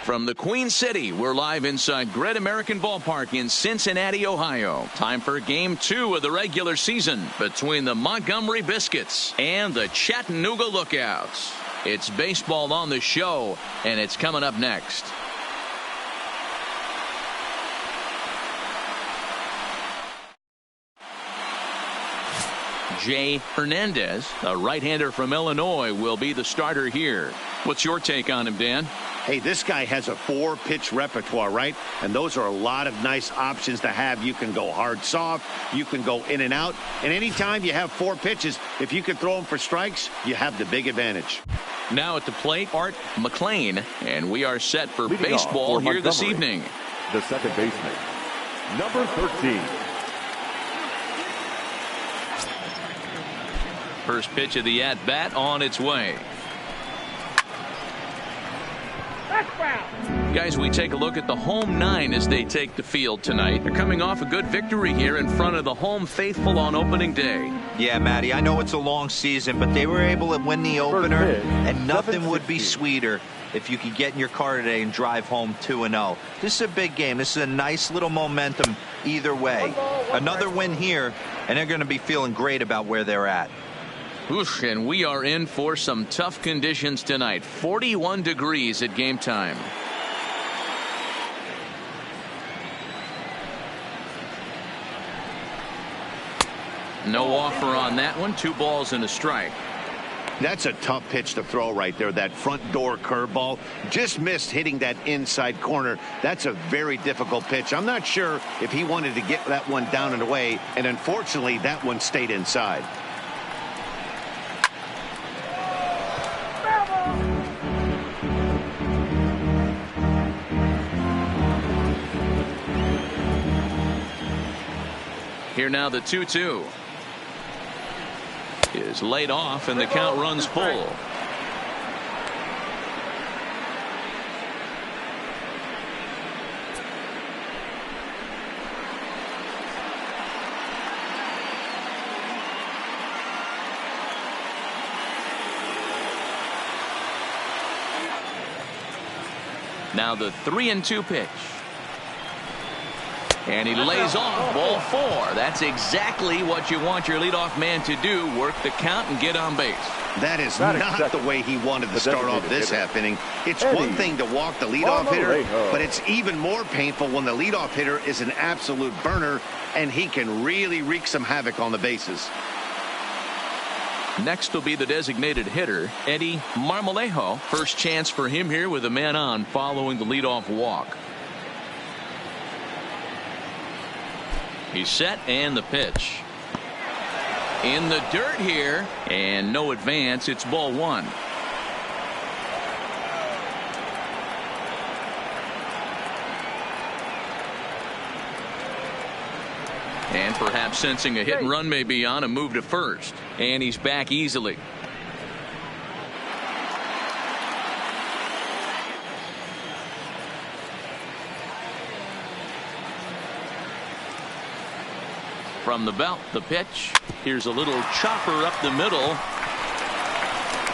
From the Queen City, we're live inside Great American Ballpark in Cincinnati, Ohio. Time for Game 2 of the regular season between the Montgomery Biscuits and the Chattanooga Lookouts. It's baseball on the show, and it's coming up next. Jay Hernandez, a right-hander from Illinois, will be the starter here. What's your take on him, Dan? Hey, this guy has a 4-pitch repertoire, right? And those are a lot of nice options to have. You can go hard, soft. You can go in and out. And anytime you have 4 pitches, if you can throw them for strikes, you have the big advantage. Now at the plate, Art McLean. And we are set for Leading baseball here this Montgomery, evening. The second baseman, number 13. First pitch of the at-bat on its way. Guys, we take a look at the home 9 as they take the field tonight. They're coming off a good victory here in front of the home faithful on opening day. Yeah, Matty, I know it's a long season, but they were able to win the opener, and nothing would be sweeter if you could get in your car today and drive home 2-0. This is a big game. This is a nice little momentum either way. Another win here, and they're going to be feeling great about where they're at. Oof, and we are in for some tough conditions tonight. 41 degrees at game time. No offer on that one. 2 balls and a strike. That's a tough pitch to throw right there. That front door curveball just missed hitting that inside corner. That's a very difficult pitch. I'm not sure if he wanted to get that one down and away, and unfortunately that one stayed inside. Here now the 2-2 is laid off and the count runs full. Now the 3-2 pitch. And he lays off ball 4. That's exactly what you want your leadoff man to do. Work the count and get on base. That is not the way he wanted to start off this half inning. It's one thing to walk the leadoff hitter, but it's even more painful when the leadoff hitter is an absolute burner and he can really wreak some havoc on the bases. Next will be the designated hitter, Eddie Marmolejo. First chance for him here with a man on following the leadoff walk. He's set and the pitch. In the dirt here and no advance. It's ball 1. And perhaps sensing a hit and run may be on, a move to first. And he's back easily. From the belt, the pitch. Here's a little chopper up the middle.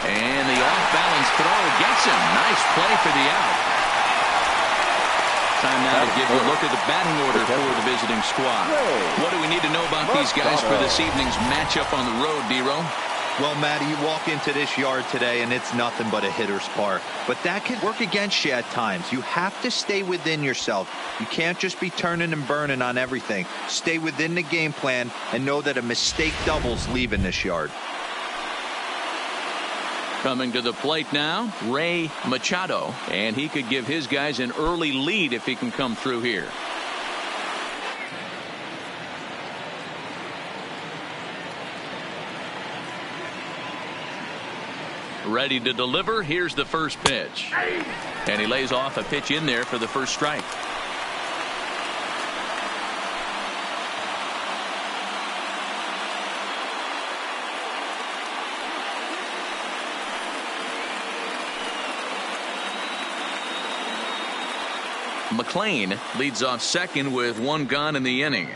And the off-balance throw gets him. Nice play for the out. Time now to give you a look at the batting order for the visiting squad. What do we need to know about these guys for this evening's matchup on the road, D-Row? Well, Matty, you walk into this yard today and it's nothing but a hitter's park. But that can work against you at times. You have to stay within yourself. You can't just be turning and burning on everything. Stay within the game plan and know that a mistake doubles leaving this yard. Coming to the plate now, Ray Machado. And he could give his guys an early lead if he can come through here. Ready to deliver. Here's the first pitch. And he lays off a pitch in there for the first strike. McLean leads off second with 1 gone in the inning.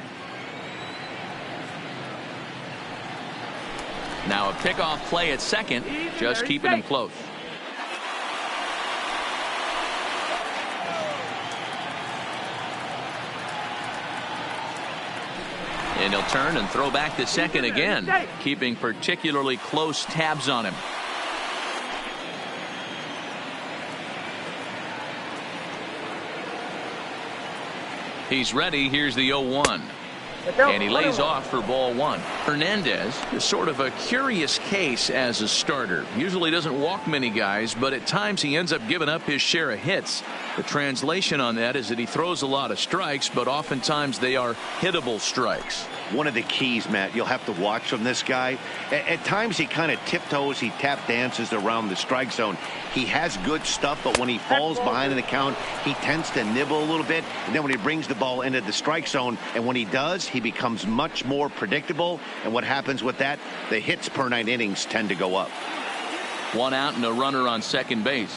Now a pickoff play at second, just keeping him close. And he'll turn and throw back to second again, keeping particularly close tabs on him. He's ready. Here's the 0-1. And he lays off for ball one. Hernandez is sort of a curious case as a starter. Usually doesn't walk many guys, but at times he ends up giving up his share of hits. The translation on that is that he throws a lot of strikes, but oftentimes they are hittable strikes. One of the keys, Matt, you'll have to watch from this guy. At times he kind of tiptoes, he tap dances around the strike zone. He has good stuff, but when he falls behind in the count, he tends to nibble a little bit. And then when he brings the ball into the strike zone, and when he does, he becomes much more predictable. And what happens with that? The hits per 9 innings tend to go up. One out and a runner on second base.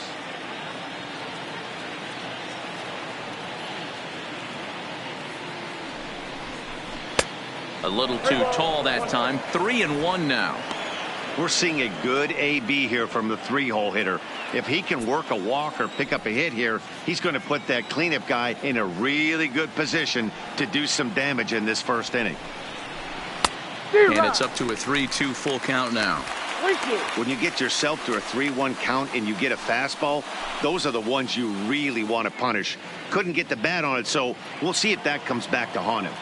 A little too tall that time. 3-1 now. We're seeing a good AB here from the 3-hole hitter. If he can work a walk or pick up a hit here, he's going to put that cleanup guy in a really good position to do some damage in this first inning. And it's up to a 3-2 full count now. When you get yourself to a 3-1 count and you get a fastball, those are the ones you really want to punish. Couldn't get the bat on it, so we'll see if that comes back to haunt him.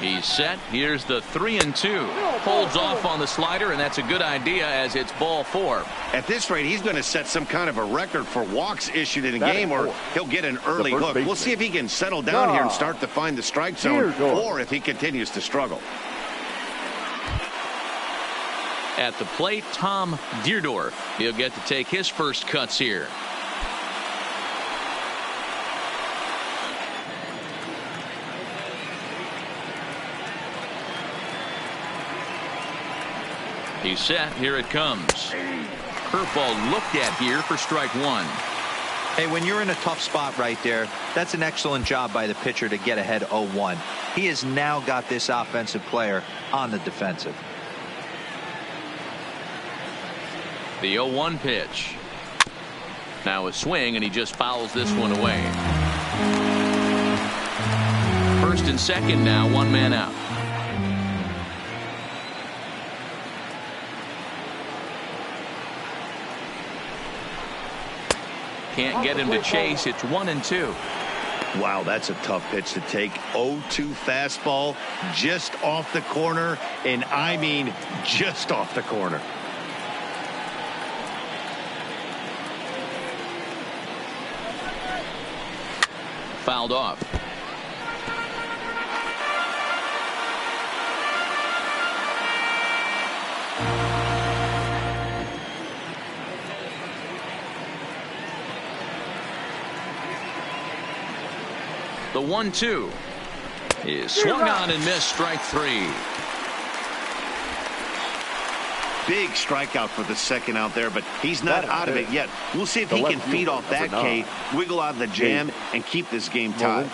He's set. Here's the 3-2. Holds off on the slider, and that's a good idea as it's ball 4. At this rate, he's going to set some kind of a record for walks issued in a game, or he'll get an early hook. We'll see if he can settle down here and start to find the strike zone, or if he continues to struggle. At the plate, Tom Deerdorf. He'll get to take his first cuts here. He's set. Here it comes. Curveball looked at here for strike one. Hey, when you're in a tough spot right there, that's an excellent job by the pitcher to get ahead 0-1. He has now got this offensive player on the defensive. The 0-1 pitch. Now a swing, and he just fouls this one away. First and second now, one man out. Can't get him to chase. It's 1-2. Wow, that's a tough pitch to take. 0-2 fastball just off the corner, and I mean just off the corner. Fouled off. The 1-2 is swung on and missed. Strike 3. Big strikeout for the second out there, but he's not out of it yet. We'll see if he can feed off that K, wiggle out of the jam, and keep this game tied.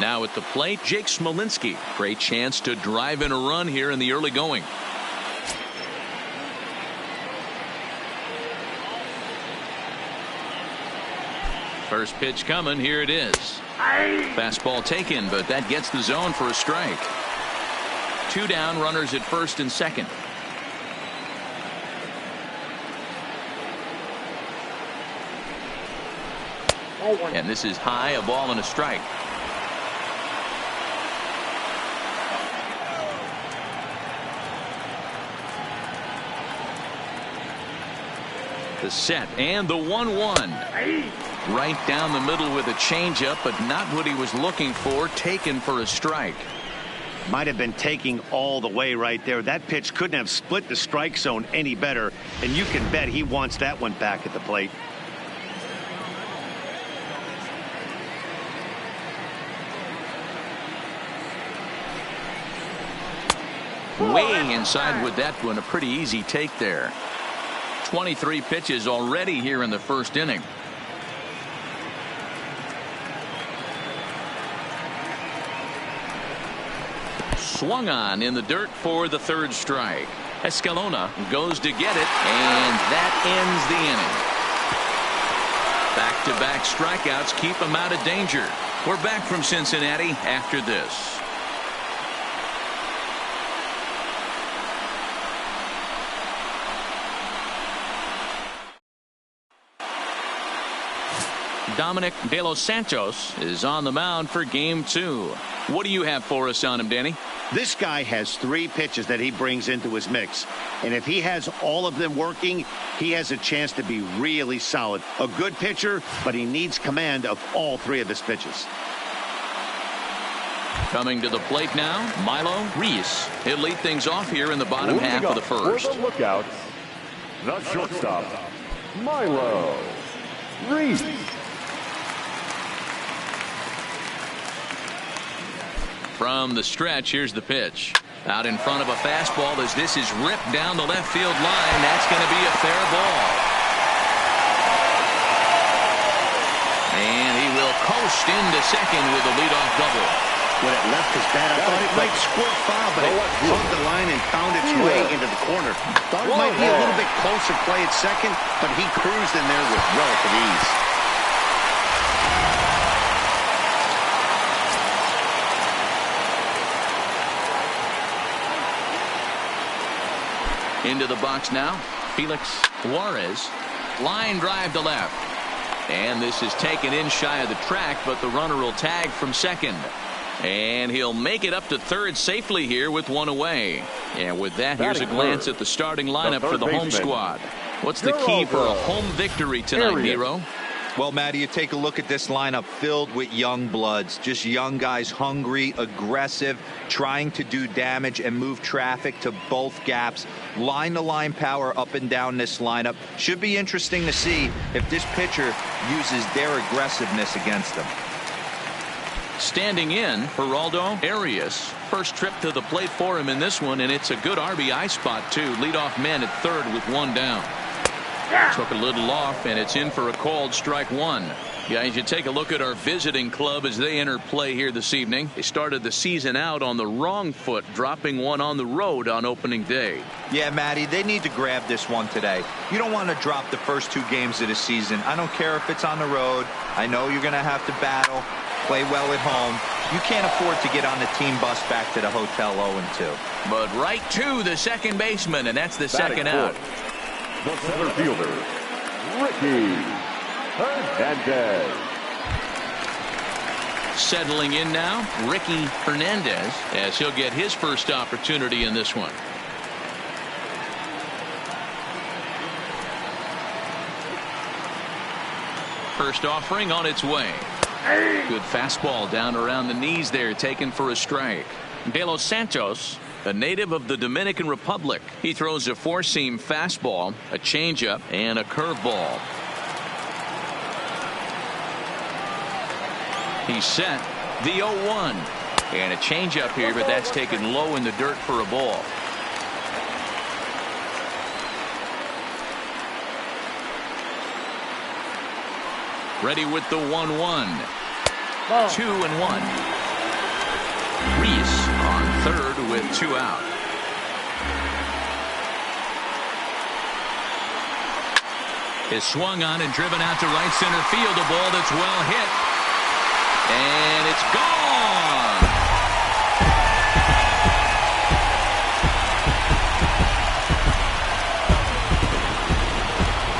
Now at the plate, Jake Smolinski. Great chance to drive in a run here in the early going. First pitch coming. Here it is. Fastball taken, but that gets the zone for a strike. 2 down, runners at first and second. And this is high, a ball and a strike. The set and the 1-1. Right down the middle with a changeup, but not what he was looking for. Taken for a strike. Might have been taking all the way right there. That pitch couldn't have split the strike zone any better, and you can bet he wants that one back at the plate. Way inside with that one. A pretty easy take there. 23 pitches already here in the first inning. Swung on in the dirt for the third strike. Escalona goes to get it, and that ends the inning. Back-to-back strikeouts keep him out of danger. We're back from Cincinnati after this. Dominic De Los Santos is on the mound for game 2. What do you have for us on him, Danny? This guy has 3 pitches that he brings into his mix. And if he has all of them working, he has a chance to be really solid. A good pitcher, but he needs command of all 3 of his pitches. Coming to the plate now, Milo Reese. He'll lead things off here in the bottom half of the first. For the lookouts, the shortstop, Milo Reese. From the stretch, here's the pitch. Out in front of a fastball as this is ripped down the left field line. That's going to be a fair ball. And he will coast into second with a leadoff double. When it left his bat, I thought it might squirt foul, but it hugged the line and found its way into the corner. Thought it might be a little bit closer play at second, but he cruised in there with relative ease. Into the box now, Felix Juarez. Line drive to left. And this is taken in shy of the track, but the runner will tag from second. And he'll make it up to third safely here with one away. And with that, here's a glance at the starting lineup for the home squad. What's the key for a home victory tonight, Nero? Well, Matty, you take a look at this lineup filled with young bloods, just young guys, hungry, aggressive, trying to do damage and move traffic to both gaps. Line-to-line power up and down this lineup. Should be interesting to see if this pitcher uses their aggressiveness against them. Standing in, Geraldo Arias. First trip to the plate for him in this one, and it's a good RBI spot, too. Leadoff man at third with one down. Took a little off, and it's in for a called strike one. Guys, you take a look at our visiting club as they enter play here this evening. They started the season out on the wrong foot, dropping one on the road on opening day. Yeah, Matty, they need to grab this one today. You don't want to drop the first 2 games of the season. I don't care if it's on the road. I know you're going to have to battle, play well at home. You can't afford to get on the team bus back to the hotel 0-2. But right to the second baseman, and that's the second out. The center fielder, Ricky Hernandez. Settling in now, Ricky Hernandez, as he'll get his first opportunity in this one. First offering on its way. Good fastball down around the knees there, taken for a strike. De Los Santos, a native of the Dominican Republic. He throws a four-seam fastball, a changeup, and a curveball. He's set. The 0-1. And a changeup here, but that's taken low in the dirt for a ball. Ready with the 1-1. 2-1. Reese on third with 2 out. Is swung on and driven out to right center field. A ball that's well hit. And it's gone.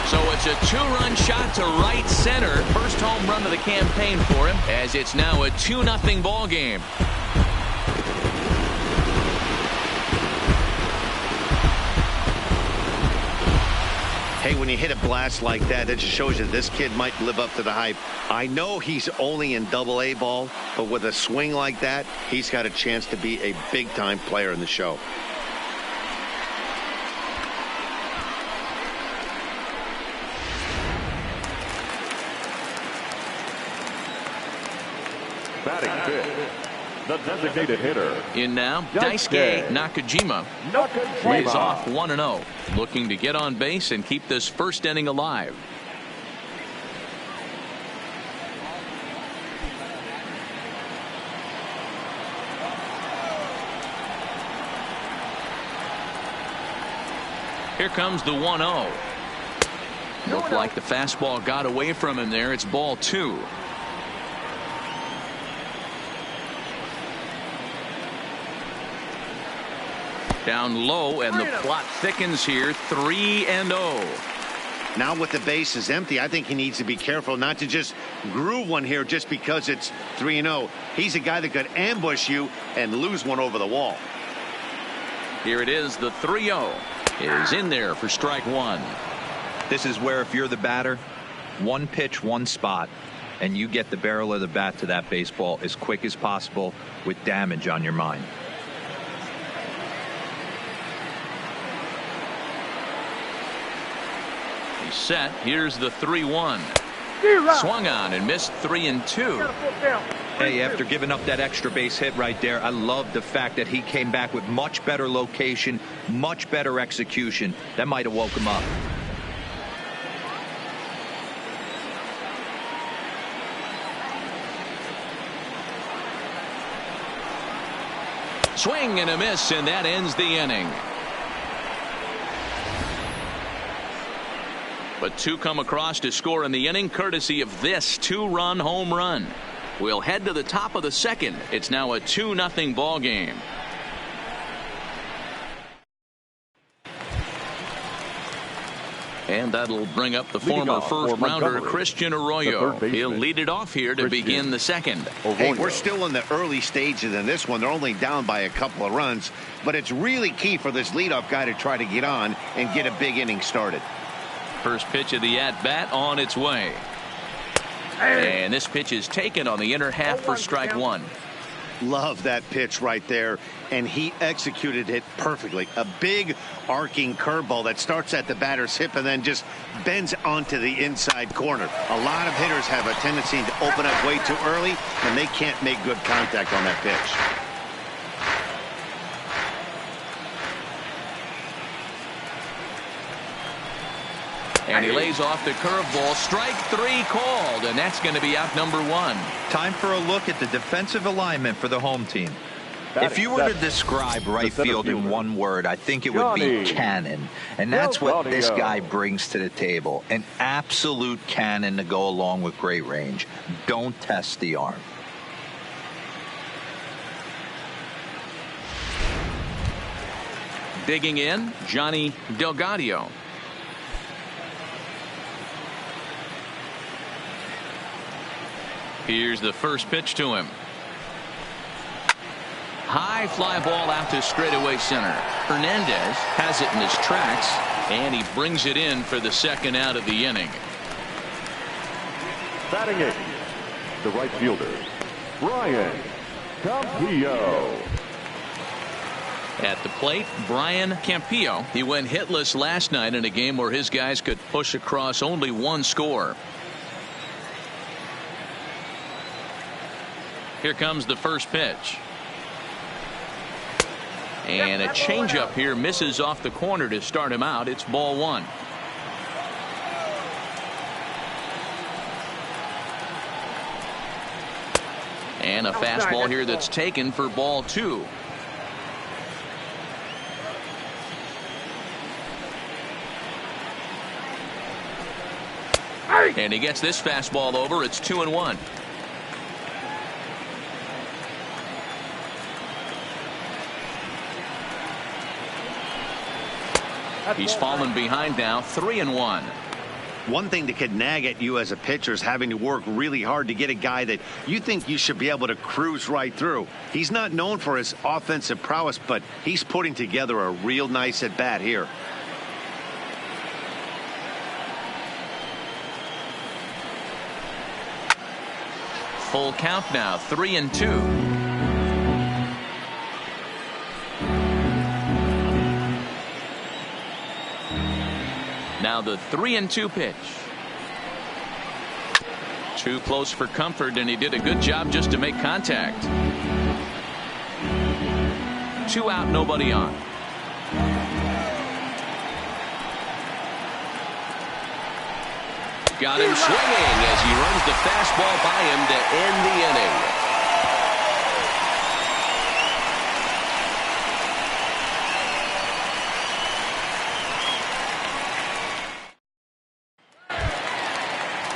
So it's a 2-run shot to right center. First home run of the campaign for him, as it's now a 2-0 ball game. Hey, when you hit a blast like that, it just shows you this kid might live up to the hype. I know he's only in Double-A ball, but with a swing like that, he's got a chance to be a big-time player in the show. Batting fifth, the designated hitter. In now, Daisuke Nakajima plays off 1-0, looking to get on base and keep this first inning alive. Here comes the 1-0. Looked like the fastball got away from him there. It's ball 2. Down low, and the plot thickens here. 3-0. Now with the bases empty, I think he needs to be careful not to just groove one here just because it's 3-0. He's a guy that could ambush you and lose one over the wall. Here it is. The 3-0 is in there for strike 1. This is where, if you're the batter, one pitch, one spot, and you get the barrel of the bat to that baseball as quick as possible with damage on your mind. He's set. Here's the 3-1. Swung on and missed. 3-2. Hey, after giving up that extra base hit right there, I love the fact that he came back with much better location, much better execution. That might have woke him up. Swing and a miss, and that ends the inning. But 2 come across to score in the inning, courtesy of this 2-run home run. We'll head to the top of the second. It's now a 2-0 ball game. And that'll bring up the former first-rounder Christian Arroyo. He'll lead it off here to begin the second. Hey, we're still in the early stages in this one. They're only down by a couple of runs, but it's really key for this leadoff guy to try to get on and get a big inning started. First pitch of the at-bat on its way. And this pitch is taken on the inner half for strike 1. Love that pitch right there, and he executed it perfectly. A big arcing curveball that starts at the batter's hip and then just bends onto the inside corner. A lot of hitters have a tendency to open up way too early, and they can't make good contact on that pitch. And he lays off the curveball. Strike 3 called, and that's going to be out number 1. Time for a look at the defensive alignment for the home team. If you were to describe right field in one word, I think it would be cannon. And that's what this guy brings to the table. An absolute cannon to go along with great range. Don't test the arm. Digging in, Johnny Delgadio. Here's the first pitch to him. High fly ball out to straightaway center. Hernandez has it in his tracks, and he brings it in for the second out of the inning. Batting eighth, the right fielder, Brian Campillo. At the plate, Brian Campillo. He went hitless last night in a game where his guys could push across only one score. Here comes the first pitch. And a changeup here misses off the corner to start him out. It's ball 1. And a fastball here that's taken for ball 2. And he gets this fastball over. It's 2-1. He's fallen behind now, 3-1. One thing that could nag at you as a pitcher is having to work really hard to get a guy that you think you should be able to cruise right through. He's not known for his offensive prowess, but he's putting together a real nice at bat here. Full count now, 3-2. Now the 3-2 pitch. Too close for comfort, and he did a good job just to make contact. 2 out, nobody on. Got him swinging as he runs the fastball by him to end the inning.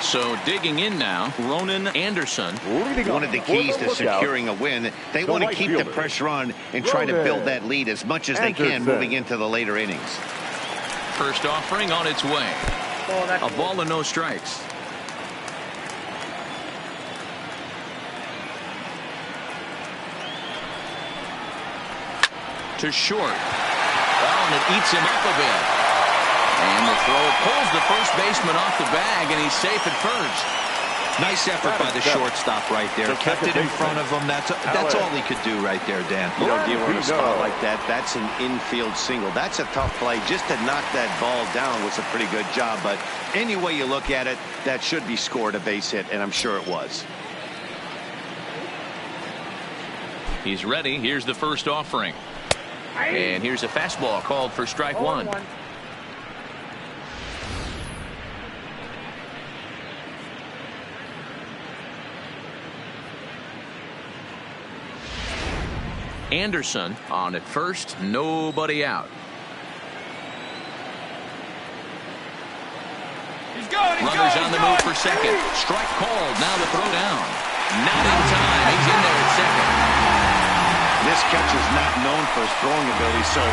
So digging in now, Ronan Anderson. One of the keys to securing a win, they want to keep the pressure on and try to build that lead as much as they can moving into the later innings. First offering on its way. A ball and no strikes. To short. Well, and it eats him up a bit. And the throw pulls the first baseman off the bag, and he's safe at first. Nice effort by the shortstop right there. Kept it in front of him. That's all he could do right there, Dan. You know, dealing with a spot like that, that's an infield single. That's a tough play. Just to knock that ball down was a pretty good job. But any way you look at it, that should be scored a base hit, and I'm sure it was. He's ready. Here's the first offering. And here's a fastball called for strike one. Anderson on at first, nobody out. Runners on the move for second. Strike called. Now the throw down. Not in time. He's in there at second. This catcher's not known for his throwing ability, so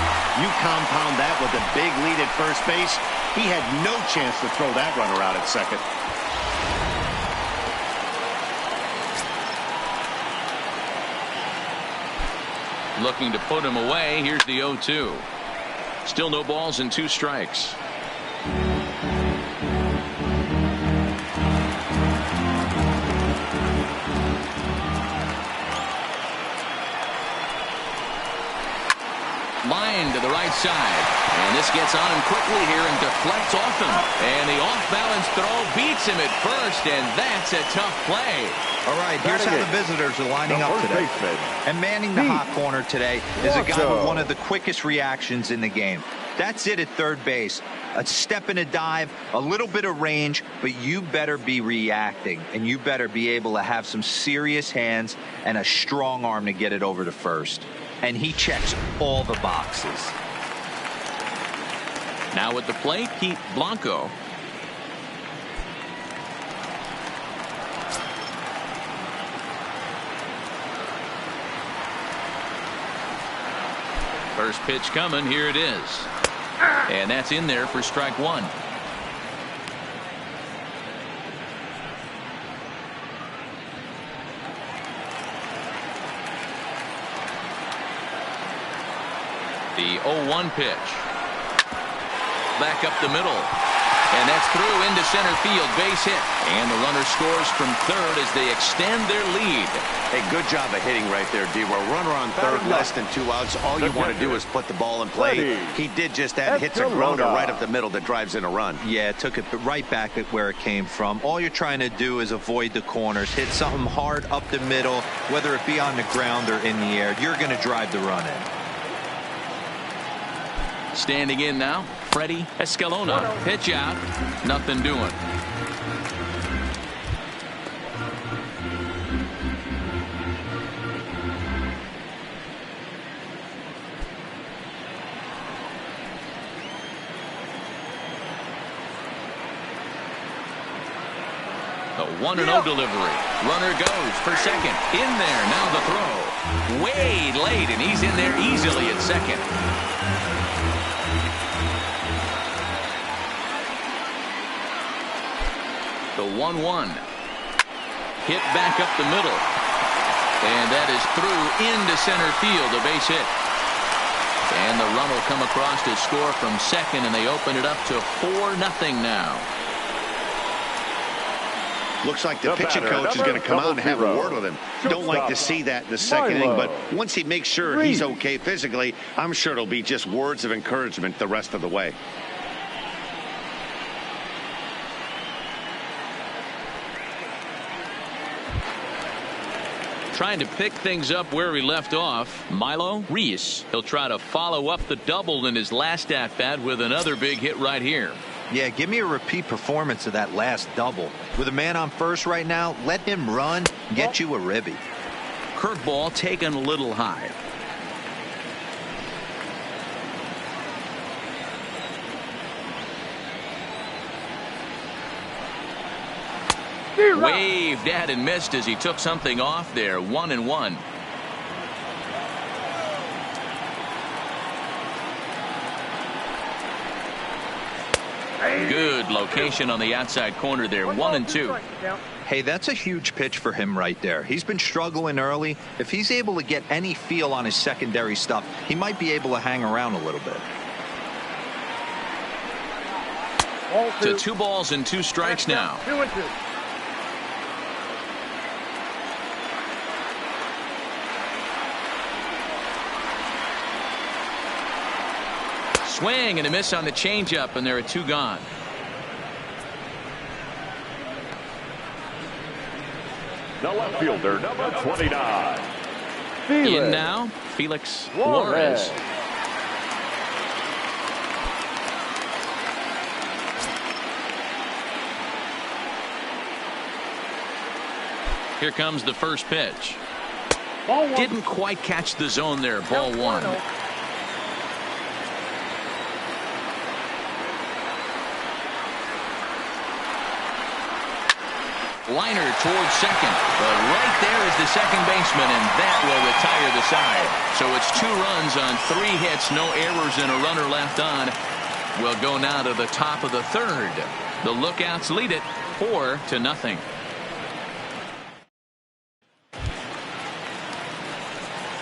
you compound that with a big lead at first base. He had no chance to throw that runner out at second. Looking to put him away. Here's the 0-2. Still no balls and 2 strikes. Line to the right side. And this gets on him quickly here and deflects off him. And the off-balance throw beats him at first, and that's a tough play. All right, here's how the visitors are lining up today. And manning the hot corner today is a guy with one of the quickest reactions in the game. That's it at third base. A step and a dive, a little bit of range, but you better be reacting, and you better be able to have some serious hands and a strong arm to get it over to first. And he checks all the boxes. Now at the plate, Pete Blanco. First pitch coming. Here it is. And that's in there for strike one. The 0-1 pitch. Back up the middle. And that's through into center field. Base hit. And the runner scores from third as they extend their lead. Hey, good job of hitting right there, D. Well, runner on third, less than 2 outs. All you want to do is put the ball in play. He did just that. Hits a grounder right up the middle that drives in a run. Yeah, took it right back at where it came from. All you're trying to do is avoid the corners. Hit something hard up the middle, whether it be on the ground or in the air. You're going to drive the run in. Standing in now, Freddie Escalona. Pitch out. Nothing doing. The 1-0 delivery. Runner goes for second. In there. Now the throw. Way late, and he's in there easily at second. The 1-1. Hit back up the middle. And that is through into center field. A base hit. And the run will come across to score from second, and they open it up to 4-0 now. Looks like the pitching coach is going to come out and have a word with him. Don't like to see that in the second inning, but once he makes sure he's okay physically, I'm sure it'll be just words of encouragement the rest of the way. Trying to pick things up where he left off, Milo Reese. He'll try to follow up the double in his last at-bat with another big hit right here. Yeah, give me a repeat performance of that last double. With a man on first right now, let him run, get you a ribby. Curveball taken a little high. Waved at and missed as he took something off there. 1-1. Good location on the outside corner there. 1-2. Hey, that's a huge pitch for him right there. He's been struggling early. If he's able to get any feel on his secondary stuff, he might be able to hang around a little bit. To 2 balls and 2 strikes now. 2-2. Swing and a miss on the changeup, and there are 2 gone. The left fielder, number 29. In now, Felix Juarez. Here comes the first pitch. Didn't quite catch the zone there. Ball 1. Liner towards second, but right there is the second baseman, and that will retire the side. So it's 2 runs on 3 hits, no errors, and a runner left on. We'll go now to the top of the 3rd. The Lookouts lead it 4-0.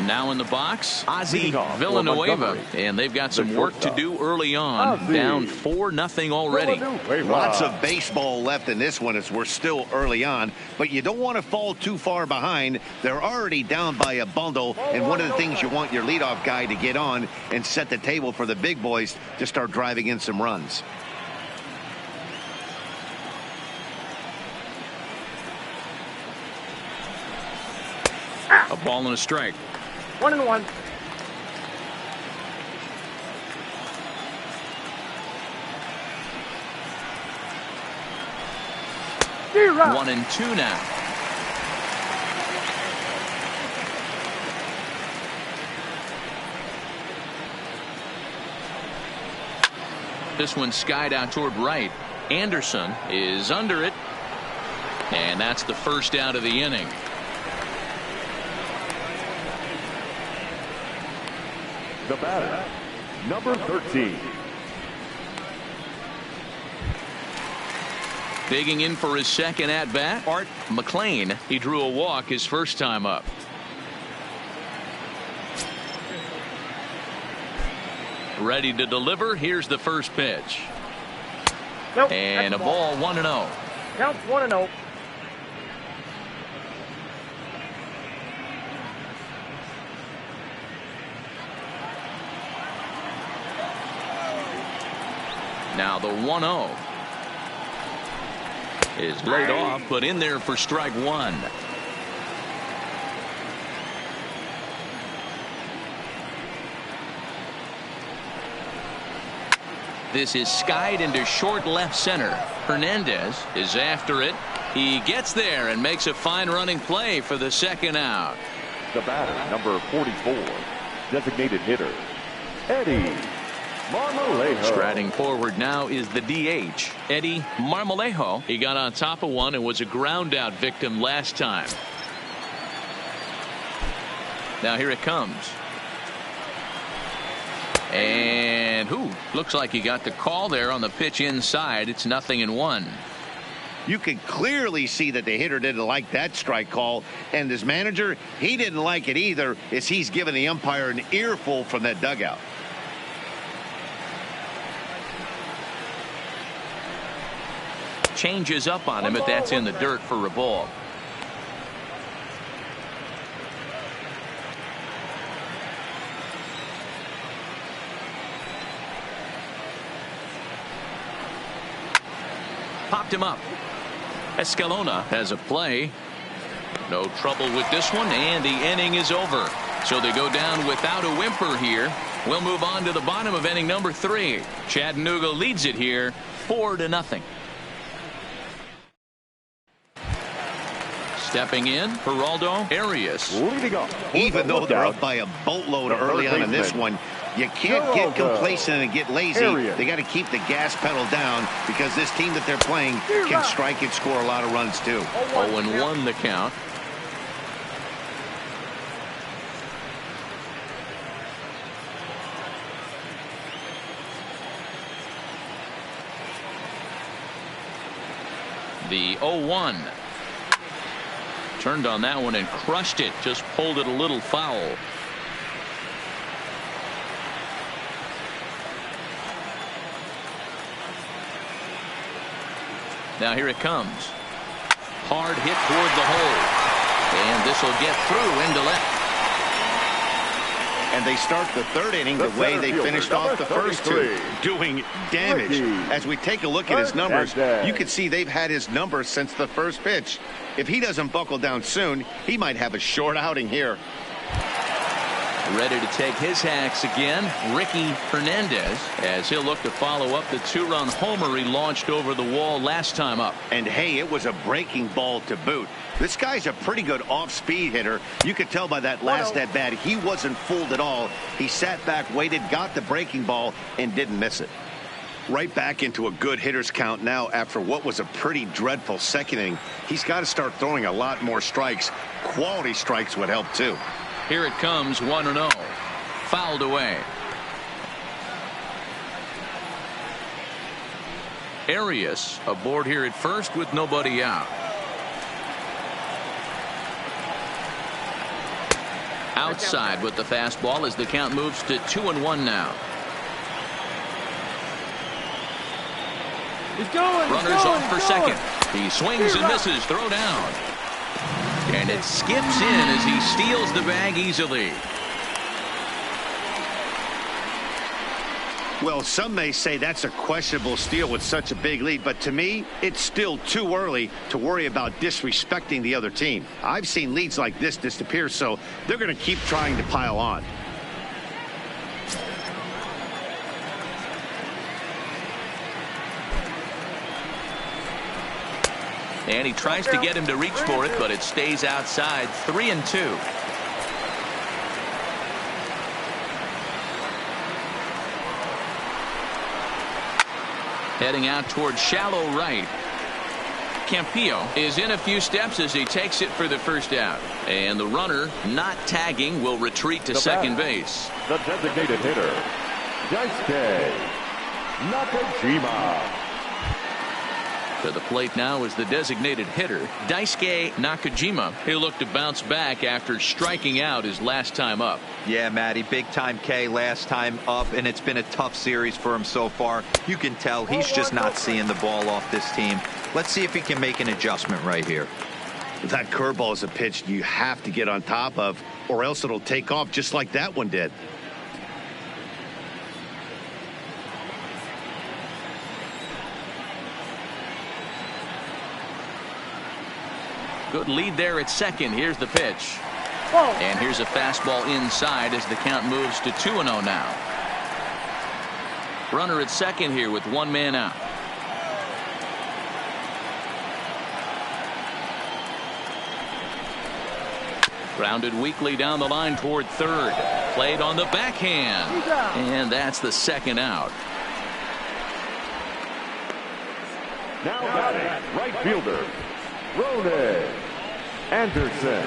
Now in the box, Ozzie Villanueva, and they've got some work to do early on. Down 4-0 already. Lots of baseball left in this one as we're still early on, but you don't want to fall too far behind. They're already down by a bundle, and one of the things you want your leadoff guy to get on and set the table for the big boys to start driving in some runs. A ball and a strike. 1-1. Zero. 1-2 now. This one skied out toward right. Anderson is under it, and that's the first out of the inning. The batter, number 13. Digging in for his second at-bat, Art McLean. He drew a walk his first time up. Ready to deliver. Here's the first pitch. Nope, and a ball. 1-0. Counts 1-0. Now the 1-0 is laid off, but in there for strike 1. This is skied into short left center. Hernandez is after it. He gets there and makes a fine running play for the second out. The batter, number 44, designated hitter, Eddie Marmolejo. Striding forward now is the DH, Eddie Marmolejo. He got on top of one and was a ground out victim last time. Now here it comes. And looks like he got the call there on the pitch inside. It's 0-1. You could clearly see that the hitter didn't like that strike call, and his manager, he didn't like it either, as he's giving the umpire an earful from that dugout. Changes up on him, but that's in the dirt for a ball. Popped him up. Escalona has a play. No trouble with this one, and the inning is over. So they go down without a whimper here. We'll move on to the bottom of inning number 3. Chattanooga leads it here 4-0. Stepping in, Geraldo Arias. Leading off. Even though they're up by a boatload early on in this one, You can't get complacent and get lazy. Arias. They got to keep the gas pedal down because this team that they're playing can strike and score a lot of runs too. 0-1 the count. The 0-1. Turned on that one and crushed it. Just pulled it a little foul. Now here it comes. Hard hit toward the hole. And this will get through into left. And they start the third inning the way they finished off the first two, doing damage. As we take a look at his numbers, you can see they've had his numbers since the first pitch. If he doesn't buckle down soon, he might have a short outing here. Ready to take his hacks again, Ricky Hernandez, as he'll look to follow up the two-run homer he launched over the wall last time up. And hey, it was a breaking ball to boot. This guy's a pretty good off-speed hitter. You could tell by that last at-bat he wasn't fooled at all. He sat back, waited, got the breaking ball, and didn't miss it. Right back into a good hitter's count now after what was a pretty dreadful second inning. He's got to start throwing a lot more strikes. Quality strikes would help too. Here it comes, 1-0. Fouled away. Arias aboard here at first with nobody out. Outside with the fastball as the count moves to 2-1 now. Runners off for second. He swings and misses. Throw down. And it skips in as he steals the bag easily. Well, some may say that's a questionable steal with such a big lead, but to me, it's still too early to worry about disrespecting the other team. I've seen leads like this disappear, so they're going to keep trying to pile on. And he tries to get him to reach for it, but it stays outside. 3-2. Heading out towards shallow right. Campillo is in a few steps as he takes it for the first out. And the runner, not tagging, will retreat to second base. The designated hitter, Daisuke Nakajima. To the plate now is the designated hitter, Daisuke Nakajima. He'll look to bounce back after striking out his last time up. Yeah, Matty, big time K last time up, and it's been a tough series for him so far. You can tell he's just not seeing the ball off this team. Let's see if he can make an adjustment right here. That curveball is a pitch you have to get on top of, or else it'll take off just like that one did. Good lead there at second. Here's the pitch. And here's a fastball inside as the count moves to 2-0 now. Runner at second here with one man out. Grounded weakly down the line toward third. Played on the backhand. And that's the second out. Now batting, right fielder, Ronan Anderson.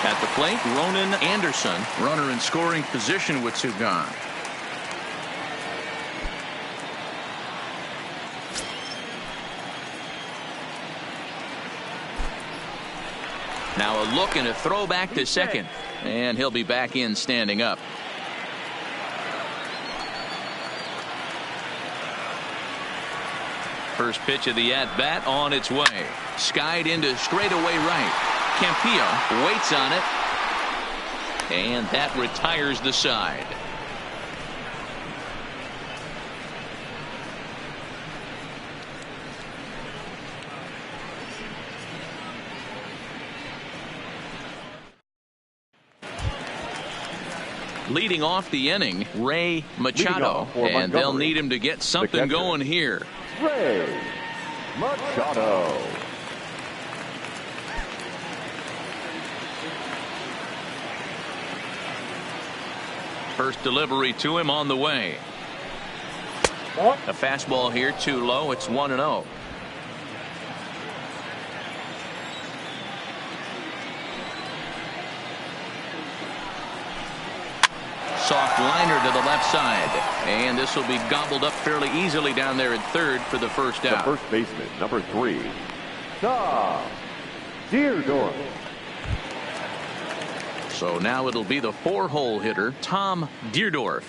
At the plate, Ronan Anderson, runner in scoring position with two gone. Now a look and a throw back to second, and he'll be back in standing up. First pitch of the at-bat on its way. Skied into straightaway right. Campillo waits on it. And that retires the side. Leading off the inning, Ray Machado. And they'll need him to get something going here. Ray Machado. First delivery to him on the way. Ball. A fastball here too low. It's 1-0. Soft liner to the left side, and this will be gobbled up fairly easily down there at third for the first out. The first baseman, number 3, Tom Deerdorf. So now it'll be the 4-hole hitter, Tom Deerdorf.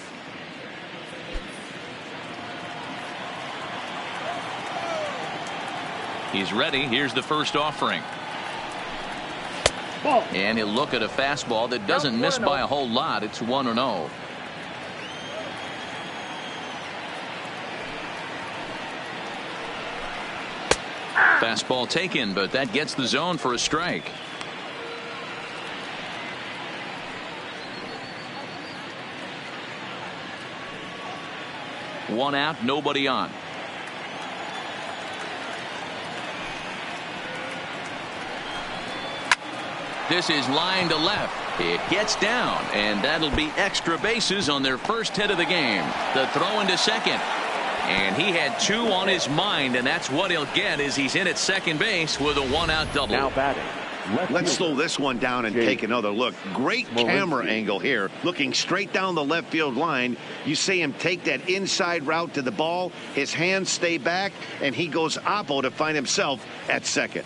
He's ready. Here's the first offering. Ball. And he'll look at a fastball that doesn't miss by a whole lot. It's 1-0. Fastball taken, but that gets the zone for a strike. One out, nobody on. This is line to left. It gets down, and that'll be extra bases on their first hit of the game. The throw into second. And he had 2 on his mind, and that's what he'll get as he's in at second base with a 1-out double. Now batting. Let's slow this one down and take another look. Great camera angle here. Looking straight down the left field line. You see him take that inside route to the ball. His hands stay back, and he goes oppo to find himself at second.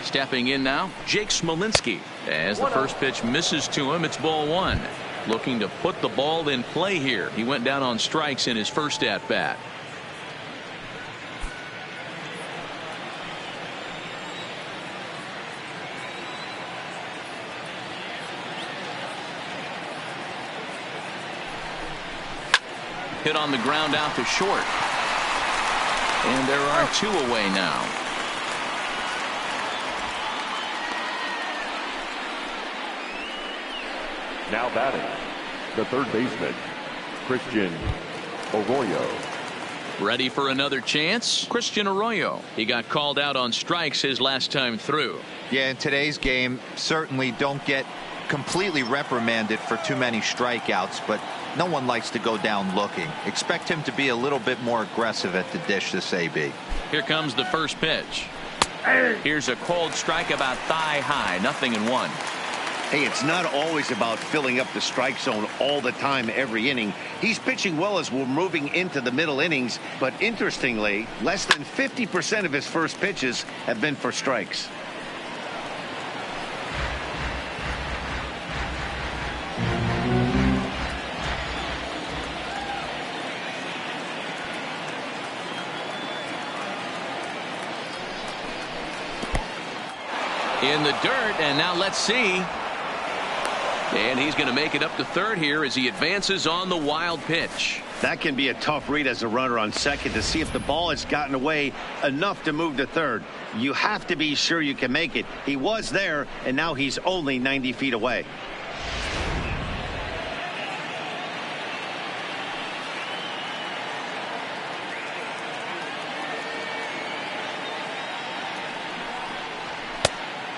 Stepping in now, Jake Smolinski. As the first pitch misses to him, it's ball 1. Looking to put the ball in play here. He went down on strikes in his first at bat. Hit on the ground out to short. And there are 2 away now. Now batting, the third baseman, Christian Arroyo. Ready for another chance? Christian Arroyo. He got called out on strikes his last time through. Yeah, in today's game, certainly don't get completely reprimanded for too many strikeouts, but no one likes to go down looking. Expect him to be a little bit more aggressive at the dish this AB. Here comes the first pitch. Here's a cold strike about thigh high. 0-1. Hey, it's not always about filling up the strike zone all the time every inning. He's pitching well as we're moving into the middle innings, but interestingly, less than 50% of his first pitches have been for strikes. In the dirt, and now let's see. And he's going to make it up to third here as he advances on the wild pitch. That can be a tough read as a runner on second to see if the ball has gotten away enough to move to third. You have to be sure you can make it. He was there, and now he's only 90 feet away.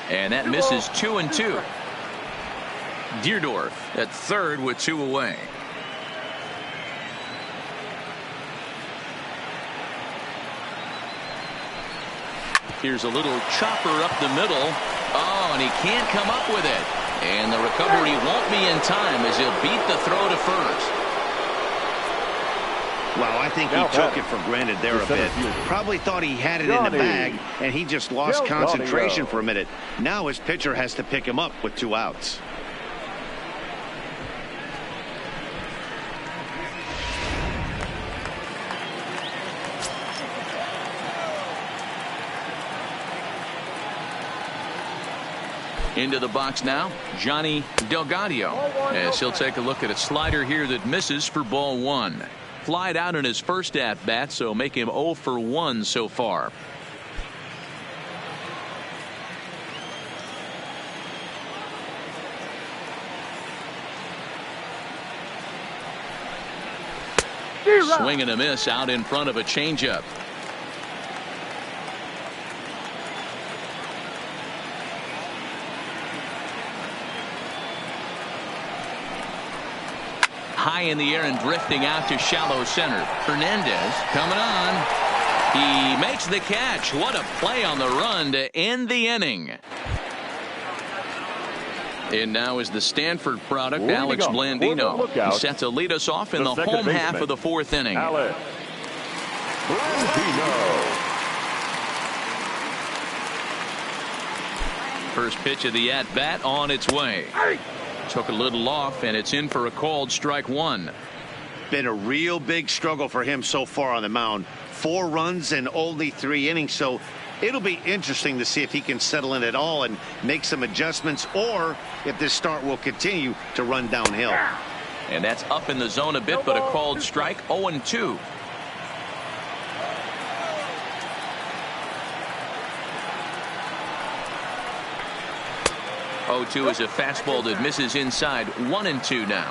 And that misses 2-2. Deerdorf at third with 2 away. Here's a little chopper up the middle. Oh, and he can't come up with it. And the recovery won't be in time as he'll beat the throw to first. Wow, I think he took it for granted there a bit. Probably thought he had it in the bag, and he just lost concentration for a minute. Now his pitcher has to pick him up with 2 outs. Into the box now, Johnny Delgadio, as he'll take a look at a slider here that misses for ball 1. Flied out in his first at bat, so make him 0 for 1 so far. Swing and a miss out in front of a changeup. High in the air and drifting out to shallow center. Hernandez coming on. He makes the catch. What a play on the run to end the inning. And now is the Stanford product, Alex Blandino. He's set to lead us off in the home half of the fourth inning. Alex Blandino. First pitch of the at-bat on its way. Took a little off, and it's in for a called strike one. Been a real big struggle for him so far on the mound. 4 runs in only 3 innings, so it'll be interesting to see if he can settle in at all and make some adjustments, or if this start will continue to run downhill. And that's up in the zone a bit, but a called strike. 0-2. Oh-2 is a fastball that misses inside. 1-2 now.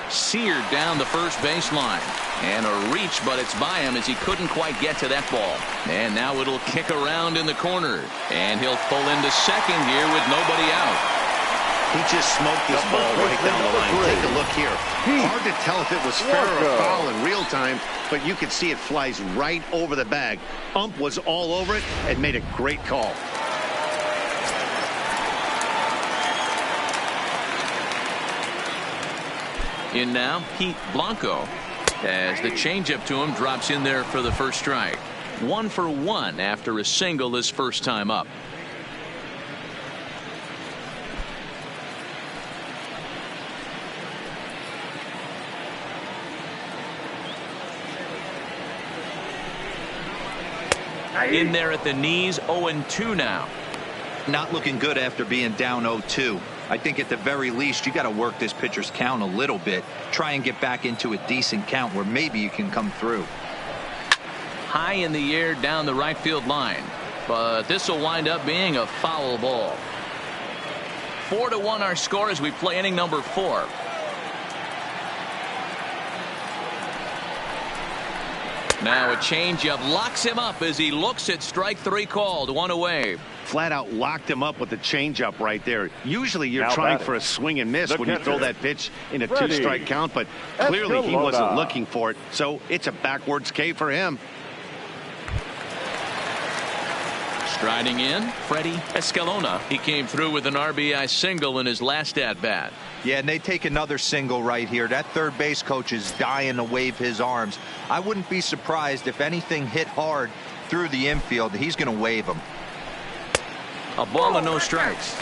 Seared down the first baseline. And a reach, but it's by him as he couldn't quite get to that ball. And now it'll kick around in the corner. And he'll pull into second here with nobody out. He just smoked this ball right down the line. Take a look here. Hard to tell if it was fair or foul in real time, but you can see it flies right over the bag. Ump was all over it and made a great call. In now, Pete Blanco, as the changeup to him drops in there for the first strike. 1 for 1 after a single his first time up. In there at the knees. 0-2 now. Not looking good after being down 0-2. I think at the very least you got to work this pitcher's count a little bit. Try and get back into a decent count where maybe you can come through. High in the air down the right field line, but this will wind up being a foul ball. 4-1 our score as we play inning number 4. Now a changeup locks him up as he looks at strike 3 called. 1 away. Flat out locked him up with the changeup right there. Usually you're trying for a swing and miss when you throw that pitch in a 2-strike count, but clearly he wasn't looking for it, so it's a backwards K for him. Striding in, Freddie Escalona. He came through with an RBI single in his last at-bat. Yeah, and they take another single right here. That third base coach is dying to wave his arms. I wouldn't be surprised if anything hit hard through the infield. He's going to wave them. A ball and no strikes.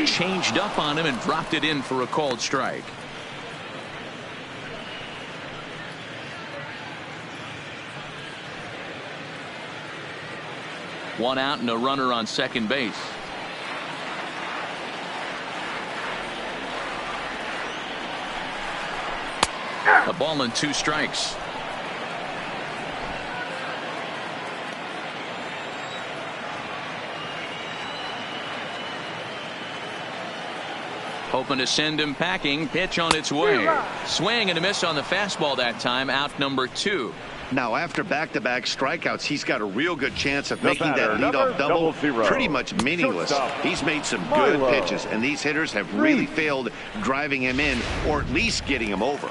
Changed up on him and dropped it in for a called strike. One out and a runner on second base. A ball and 2 strikes. Hoping to send him packing. Pitch on its way. Swing and a miss on the fastball that time. Out number 2. Now after back-to-back strikeouts, he's got a real good chance of making that leadoff double pretty much meaningless. He's made some good pitches, and these hitters have really failed driving him in or at least getting him over.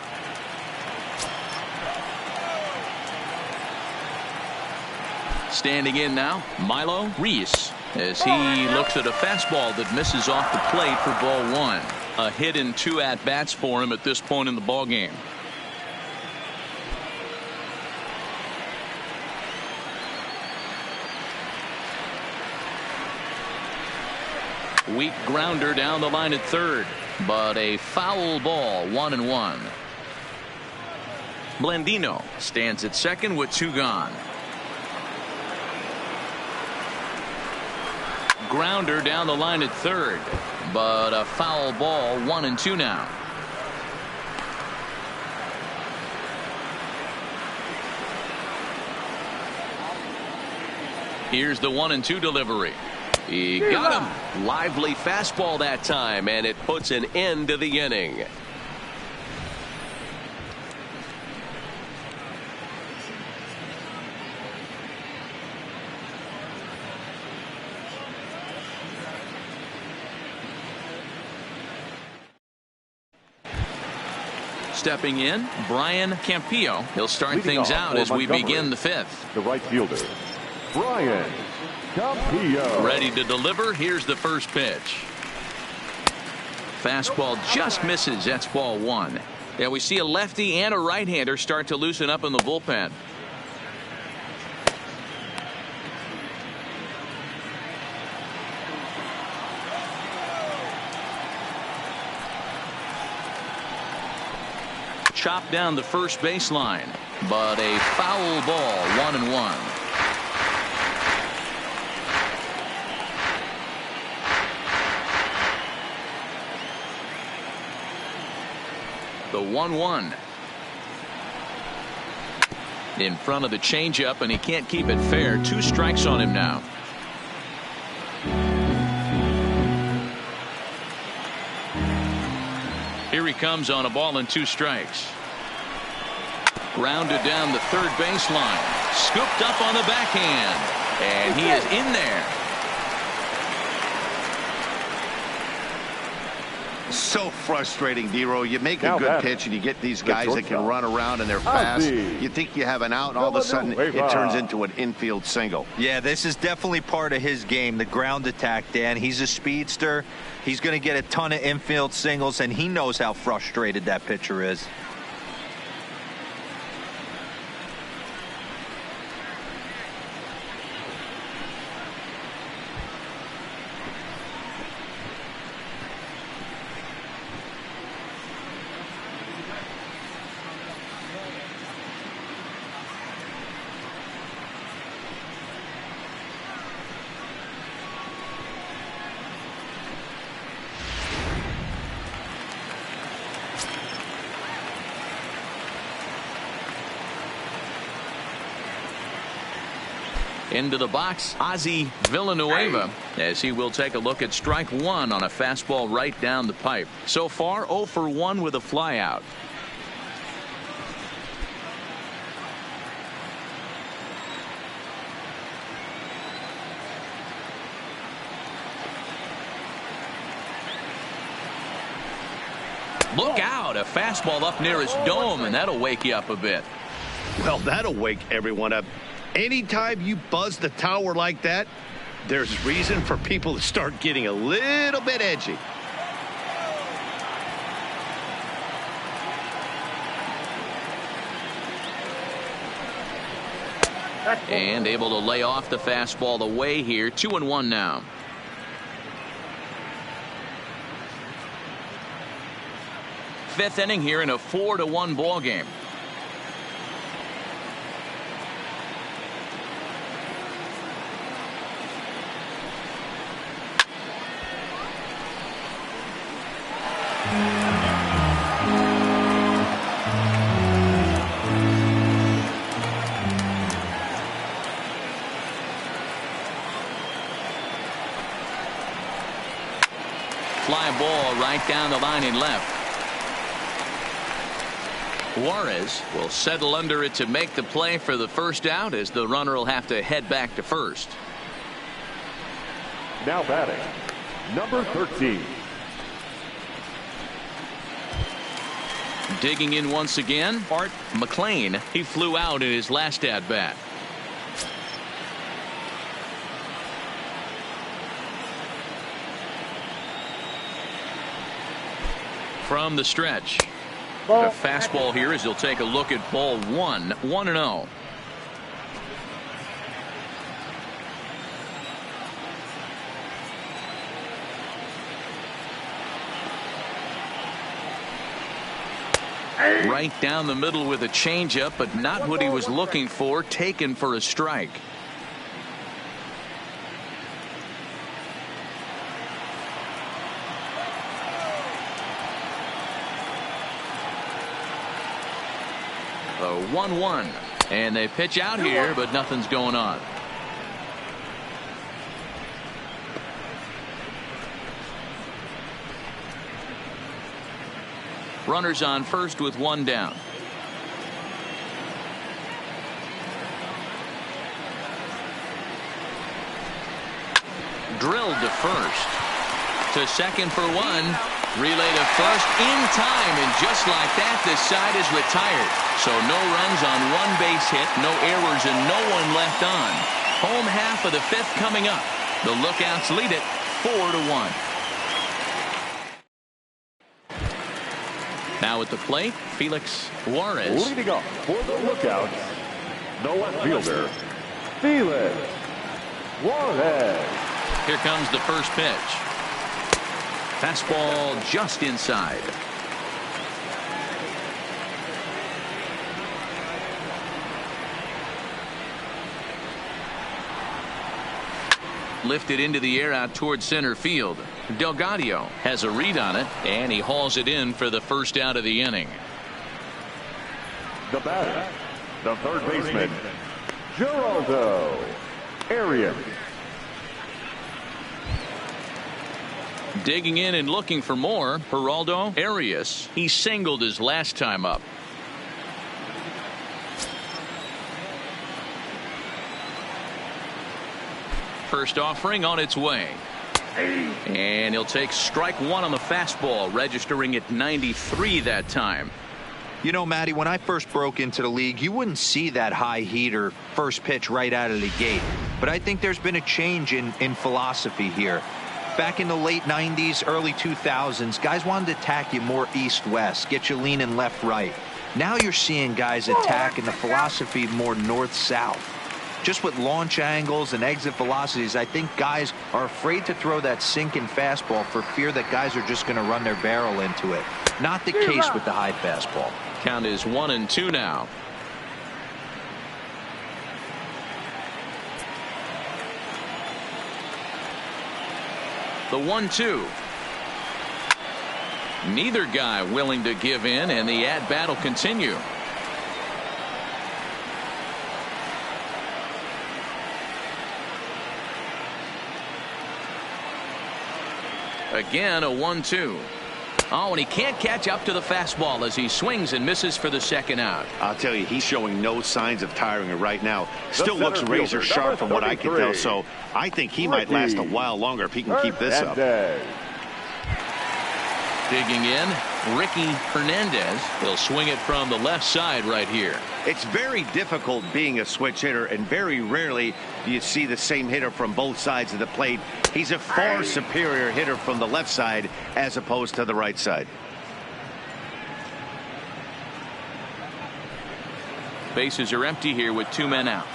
Standing in now, Milo Reese, as he looks at a fastball that misses off the plate for ball 1. A hit in 2 at-bats for him at this point in the ballgame. Weak grounder down the line at third, but a foul ball. 1-1. Blandino stands at second with 2 gone. Grounder down the line at third, but a foul ball. 1-2 now. Here's the 1-2 delivery. He got him. Lively fastball that time, and it puts an end to the inning. Stepping in, Brian Campillo. He'll start things out as we begin the fifth. The right fielder, Brian Campillo. Ready to deliver. Here's the first pitch. Fastball just misses. That's ball one. Yeah, we see a lefty and a right-hander start to loosen up in the bullpen. Chopped down the first baseline, but a foul ball, 1-1. The 1-1 in front of the changeup, and he can't keep it fair. 2 strikes on him now. Here he comes on a ball and 2 strikes. Grounded down the third baseline. Scooped up on the backhand. And he is in there. So frustrating, Dero. You make a good pitch and you get these guys that can run around and they're fast. You think you have an out, and all of a sudden it turns into an infield single. Yeah, this is definitely part of his game, the ground attack, Dan. He's a speedster. He's going to get a ton of infield singles, and he knows how frustrated that pitcher is. Into the box, Ozzie Villanueva, as he will take a look at strike one on a fastball right down the pipe. So far 0 for 1 with a flyout. Look out, a fastball up near his dome, and that'll wake you up a bit. Well, that'll wake everyone up. Anytime you buzz the tower like that, there's reason for people to start getting a little bit edgy. And able to lay off the fastball away here. 2-1 now. Fifth inning here in a 4-1 ball game. Fly ball right down the line and left. Juarez will settle under it to make the play for the first out, as the runner will have to head back to first. Now batting, number 13. Digging in once again, Art McLean. He flew out in his last at bat. From the stretch. A fastball here as he'll take a look at ball one. 1-0. Right down the middle with a changeup, but not what he was looking for. Taken for a strike. The 1-1, and they pitch out here, but nothing's going on. Runners on first with 1 down. Drilled to first. To second for 1. Relay to first in time, and just like that, this side is retired. So no runs on one base hit, no errors, and no one left on. Home half of the fifth coming up. The Lookouts lead it 4-1. Now at the plate, Felix Juarez. Leading up for the Lookouts, the left fielder, Felix Juarez. Here comes the first pitch. Fastball just inside. Lifted into the air out towards center field. Delgado has a read on it, and he hauls it in for the first out of the inning. The batter, the third baseman, Geraldo Arias. Digging in and looking for more, Geraldo Arias. He singled his last time up. First offering on its way. And he'll take strike one on the fastball, registering at 93 that time. You know, Matty, when I first broke into the league, you wouldn't see that high heater first pitch right out of the gate. But I think there's been a change in philosophy here. Back in the late 90s, early 2000s, guys wanted to attack you more east-west, get you leaning left-right. Now you're seeing guys attack in the philosophy more north-south. Just with launch angles and exit velocities, I think guys are afraid to throw that sinking fastball for fear that guys are just going to run their barrel into it. Not the case with the high fastball. Count is 1-2 now. The 1-2. Neither guy willing to give in, and the at-bat will continue. Again, a 1-2. Oh, and he can't catch up to the fastball as he swings and misses for the second out. I'll tell you, he's showing no signs of tiring right now. Still looks razor sharp from what I can tell, so I think he might last a while longer if he can keep this up. Digging in, Ricky Hernandez. He'll swing it from the left side right here. It's very difficult being a switch hitter, and very rarely do you see the same hitter from both sides of the plate. He's a far superior hitter from the left side as opposed to the right side. Bases are empty here with 2 men out.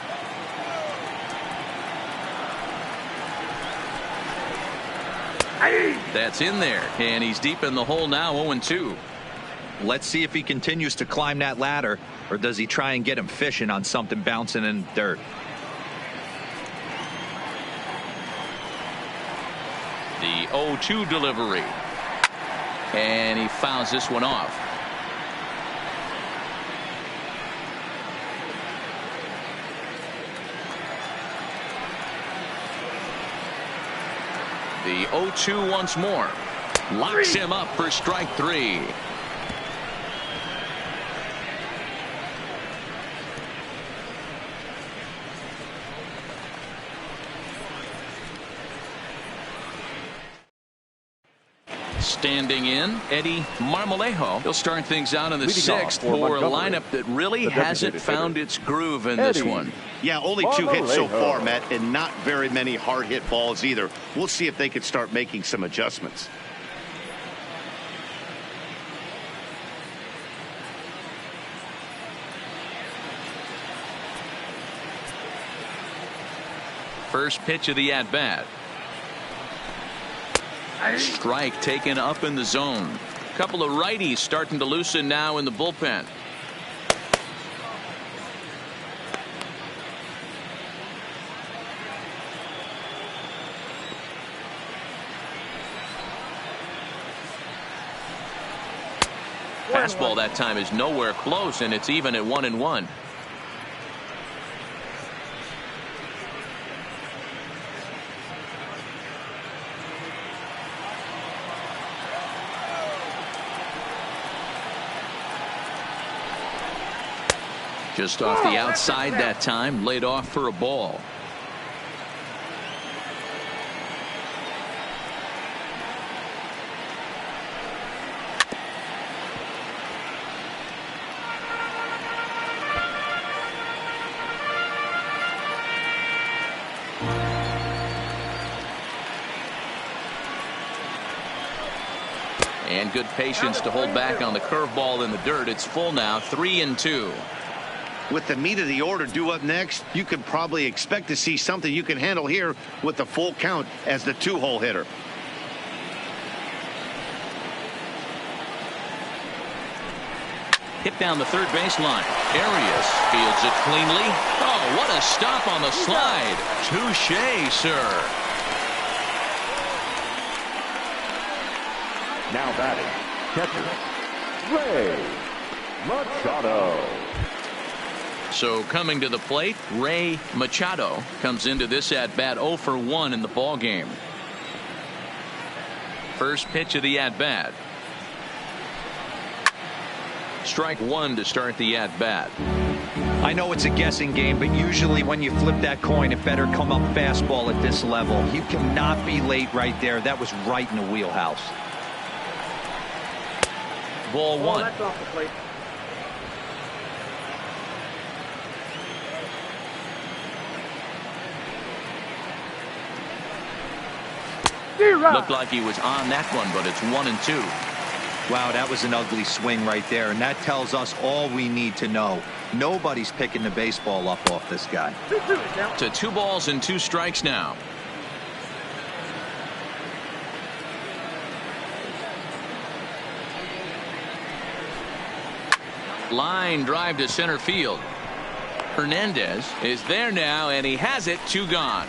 That's in there, and he's deep in the hole now, 0-2. Let's see if he continues to climb that ladder, or does he try and get him fishing on something bouncing in the dirt. The 0-2 delivery, and he fouls this one off. The 0-2 once more. Locks him up for strike 3. Standing in, Eddie Marmolejo. He'll start things out in the sixth for a lineup that really hasn't found its groove in this one. Yeah, only 2 hits so far, Matt, and not very many hard hit balls either. We'll see if they can start making some adjustments. First pitch of the at-bat. Strike taken up in the zone. Couple of righties starting to loosen now in the bullpen. Fastball that time is nowhere close, and it's even at 1-1. Just off the outside that time, laid off for a ball. And good patience to hold back on the curveball in the dirt. It's full now, 3-2. With the meat of the order due up next, you could probably expect to see something you can handle here with the full count as the 2-hole hitter. Hit down the third baseline. Arias fields it cleanly. Oh, what a stop on the slide. Touche, sir. Now batting, catcher, Ray Machado. So coming to the plate, Ray Machado comes into this at-bat 0 for 1 in the ball game. First pitch of the at-bat. Strike one to start the at-bat. I know it's a guessing game, but usually when you flip that coin, it better come up fastball at this level. You cannot be late right there. That was right in the wheelhouse. Ball one. That's off the plate. Looked like he was on that one, but it's 1-2. Wow, that was an ugly swing right there, and that tells us all we need to know. Nobody's picking the baseball up off this guy. To 2 balls and 2 strikes now. Line drive to center field. Hernandez is there now, and he has it. 2 gone.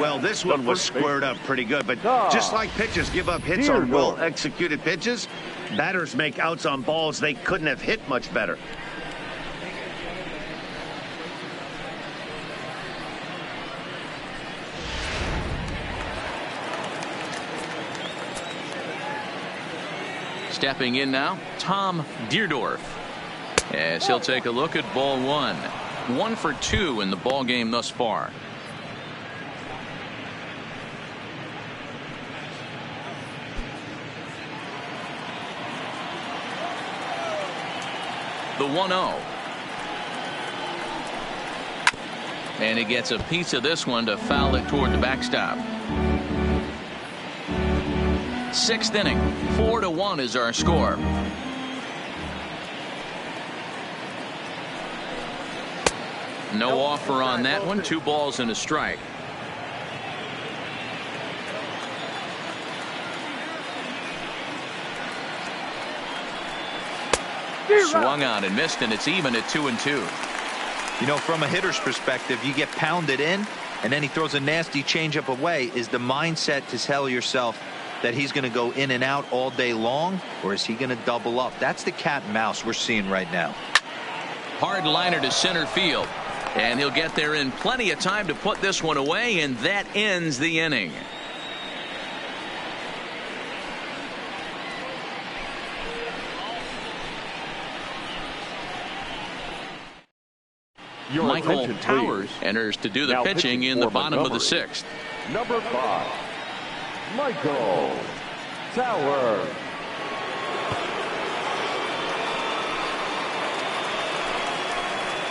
Well, this one was squared up pretty good, but just like pitchers give up hits on well-executed pitches, batters make outs on balls they couldn't have hit much better. Stepping in now, Tom Deerdorf. As he'll take a look at ball one. 1 for 2 in the ball game thus far. The 1-0. And he gets a piece of this one to foul it toward the backstop. 6th inning. 4-1 is our score. No offer on that one. 2 balls and a strike. Swung on and missed, and it's even at 2-2. You know, from a hitter's perspective, you get pounded in, and then he throws a nasty changeup away. Is the mindset to tell yourself that he's going to go in and out all day long, or is he going to double up? That's the cat and mouse we're seeing right now. Hard liner to center field, and he'll get there in plenty of time to put this one away, and that ends the inning. Michael Towers enters to do the pitching in the bottom of the 6th. Number 5, Michael Towers.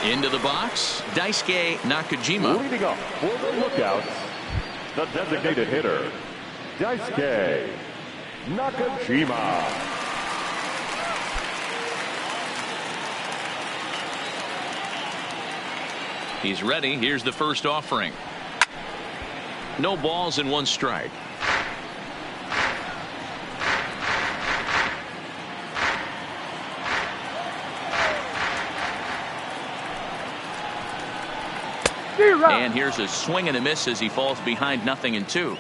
Into the box, Daisuke Nakajima. Leading up for the Lookouts, the designated hitter, Daisuke Nakajima. He's ready. Here's the first offering. No balls and 1 strike. And here's a swing and a miss as he falls behind 0-2.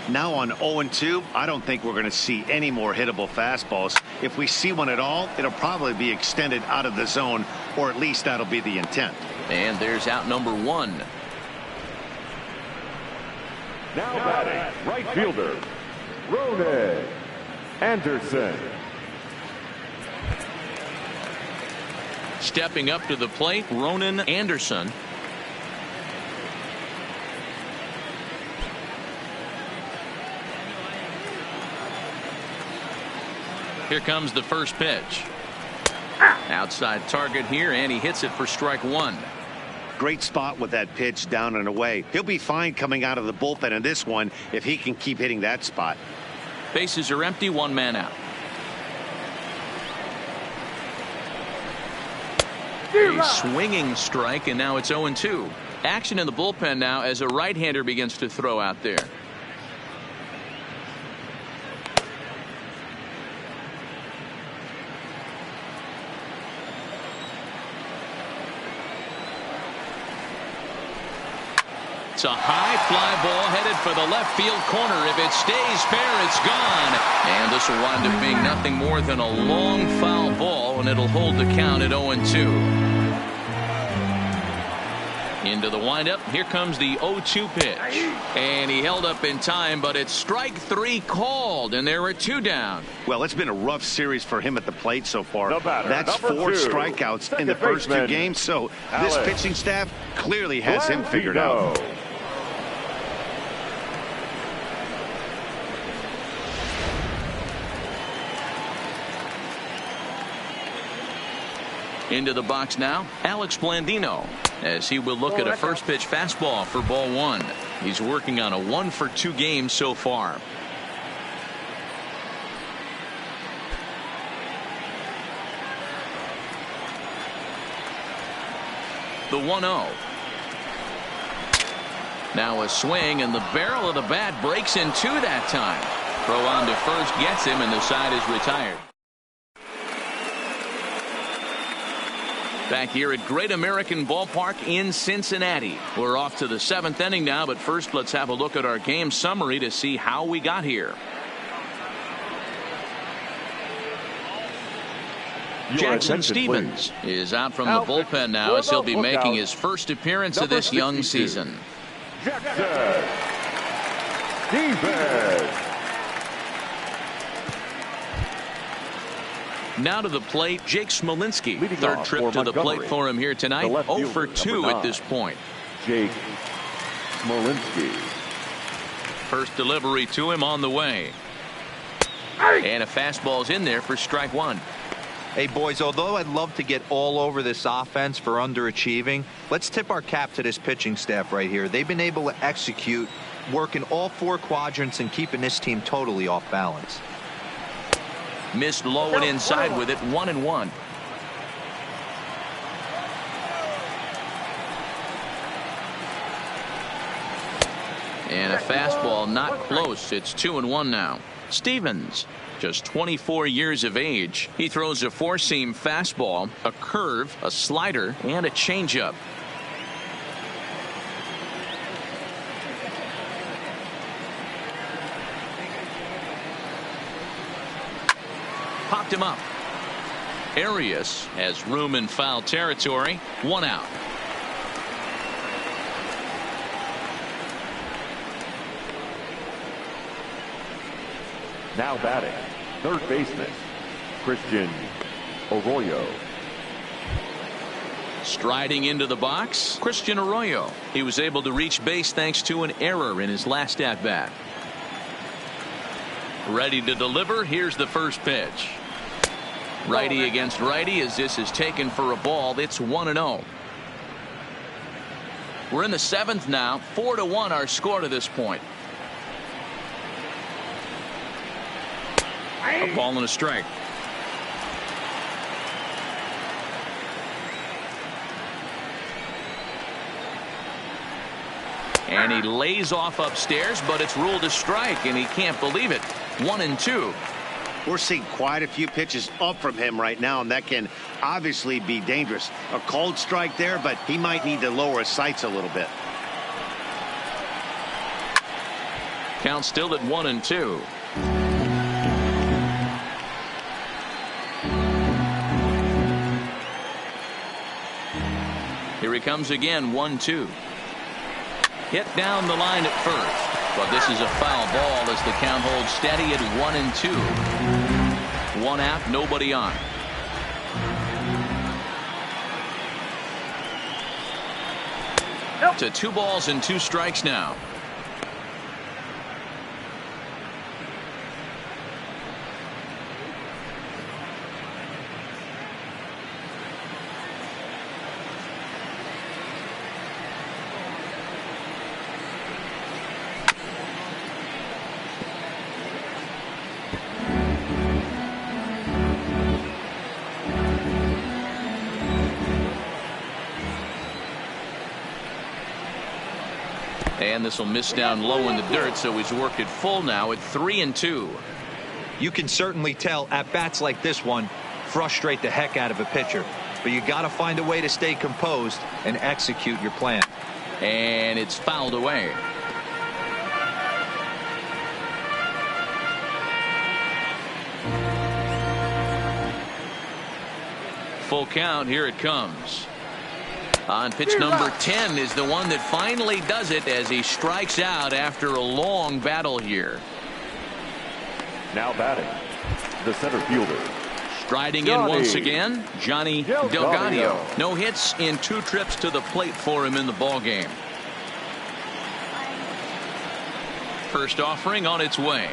Now on 0-2, I don't think we're going to see any more hittable fastballs. If we see one at all, it'll probably be extended out of the zone, or at least that'll be the intent. And there's out number 1. Now batting, right fielder, Ronan Anderson. Stepping up to the plate, Ronan Anderson. Here comes the first pitch. Outside target here, and he hits it for strike 1. great spot with that pitch down and away. He'll be fine coming out of the bullpen in this one if he can keep hitting that spot. Bases are empty, one man out. A swinging strike, and now it's 0-2. Action in the bullpen now as a right-hander begins to throw out there. It's a high fly ball headed for the left field corner. If it stays fair, it's gone. And this will wind up being nothing more than a long foul ball, and it'll hold the count at 0-2. Into the windup. Here comes the 0-2 pitch. And he held up in time, but it's strike three called, and there are two down. Well, it's been a rough series for him at the plate so far. That's number 4 2, strikeouts in the first 2 games, so this pitching staff clearly has him figured out. Into the box now, Alex Blandino, as he will look at a first pitch fastball for ball 1. He's working on a 1-for-2 game so far. The 1-0. Now a swing, and the barrel of the bat breaks in 2 that time. Throw on to first gets him, and the side is retired. Back here at Great American Ballpark in Cincinnati. We're off to the 7th inning now, but first let's have a look at our game summary to see how we got here. Jackson Stevens is out from the bullpen now as he'll be making his first appearance of this young season. Jackson Stevens. Now to the plate, Jake Smolinski. Leading Third off trip for to the plate Montgomery. for him here tonight. The left 0 fielder, for 2 number at this 9. point. Jake Smolinski. First delivery to him on the way. And a fastball's in there for strike 1. Hey, boys, although I'd love to get all over this offense for underachieving, let's tip our cap to this pitching staff right here. They've been able to execute, working all 4 quadrants and keeping this team totally off balance. Missed low and inside with it, 1-1. And a fastball not close. It's 2-1 now. Stevens, just 24 years of age. He throws a 4-seam fastball, a curve, a slider, and a changeup. Popped him up. Arias has room in foul territory. 1 out. Now batting, third baseman, Christian Arroyo. Striding into the box, Christian Arroyo. He was able to reach base thanks to an error in his last at-bat. Ready to deliver. Here's the first pitch. Righty against righty as this is taken for a ball. It's 1-0. We're in the 7th now. 4-1 our score to this point. A ball and a strike. And he lays off upstairs, but it's ruled a strike, and he can't believe it. 1-2. We're seeing quite a few pitches up from him right now, and that can obviously be dangerous. A cold strike there, but he might need to lower his sights a little bit. Count still at 1-2. Here he comes again, 1-2. Hit down the line at first. But this is a foul ball as the count holds steady at 1-2. 1 out, nobody on. To 2 balls and 2 strikes now. And this will miss down low in the dirt, so he's worked it full now at 3-2. You can certainly tell at bats like this one frustrate the heck out of a pitcher. But you got to find a way to stay composed and execute your plan. And it's fouled away. Full count. Here it comes. On pitch number 10 is the one that finally does it as he strikes out after a long battle here. Now batting, the center fielder. Striding in once again, Johnny Delgado. No hits in 2 trips to the plate for him in the ball game. First offering on its way.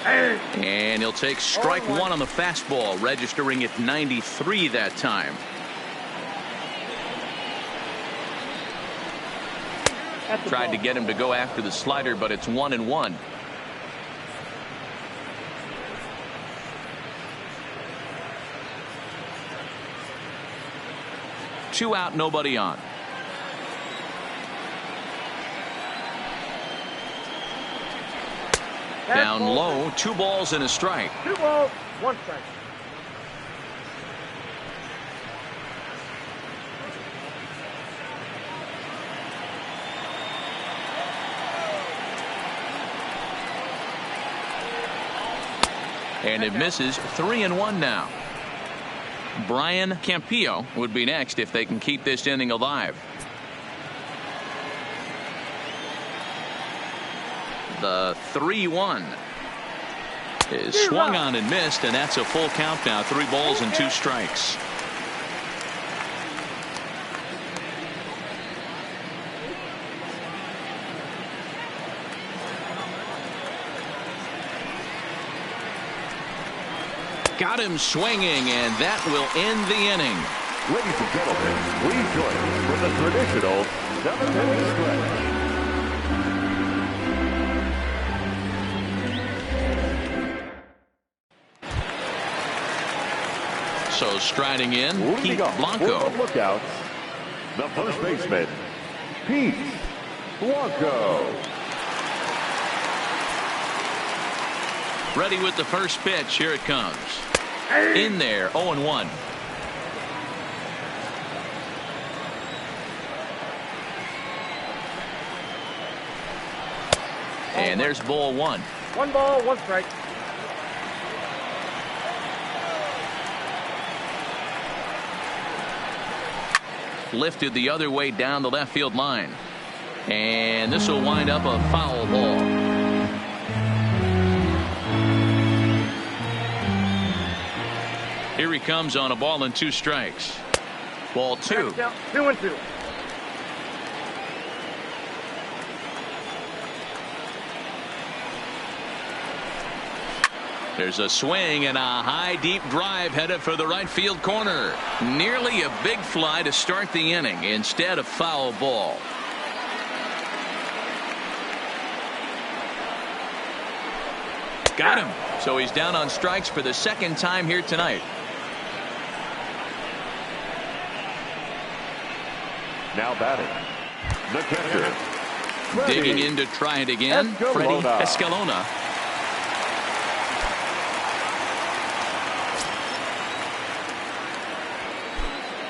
And he'll take strike 1 on the fastball, registering at 93 that time. Tried to get him to go after the slider, but it's 1-1. Two out, nobody on. Down low, 2 balls and a strike. 2 balls, 1 strike. And it misses. 3-1 now. Brian Campillo would be next if they can keep this inning alive. The 3-1 is swung on and missed, and that's a full count now. 3 balls and 2 strikes. Got him swinging, and that will end the inning. Ladies and gentlemen, please join us for the traditional 7-inning stretch. So striding in, Pete Leading off Blanco. for the lookouts, the first baseman, Pete Blanco. Ready with the first pitch. Here it comes. In there, 0-1. And there's ball 1. 1 ball, 1 strike. Lifted the other way down the left field line. And this will wind up a foul ball. Here he comes on a ball and 2 strikes. Ball 2. 2-2. There's a swing and a high deep drive headed for the right field corner. Nearly a big fly to start the inning. Instead, a foul ball. Got him. So he's down on strikes for the second time here tonight. Now batting, the catcher. Digging in to try it again, Freddie Escalona.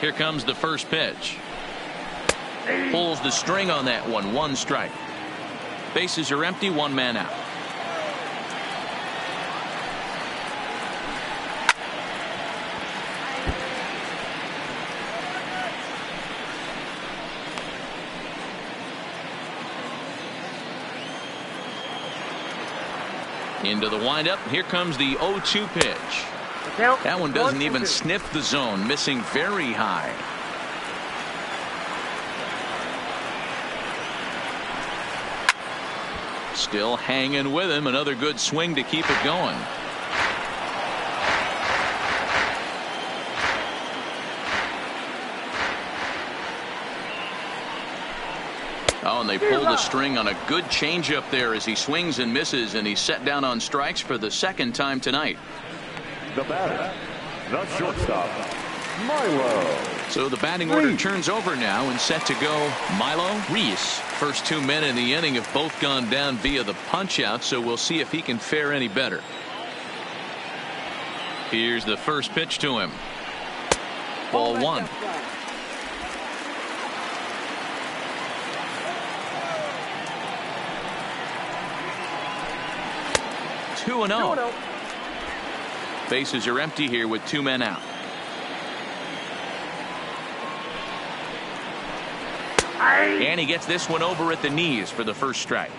Here comes the first pitch. Pulls the string on that one. 1 strike. Bases are empty. 1 man out. Into the windup. Here comes the 0-2 pitch. That one doesn't even sniff the zone, missing very high. Still hanging with him. Another good swing to keep it going. Oh, and they pull the string on a good changeup there as he swings and misses, and he's set down on strikes for the second time tonight. The batter, the shortstop, Milo. So the batting order turns over now and set to go Milo Reese. First 2 men in the inning have both gone down via the punch out, so we'll see if he can fare any better. Here's the first pitch to him. Ball one. Two and 0. Bases are empty here with 2 men out. And he gets this one over at the knees for the first strike.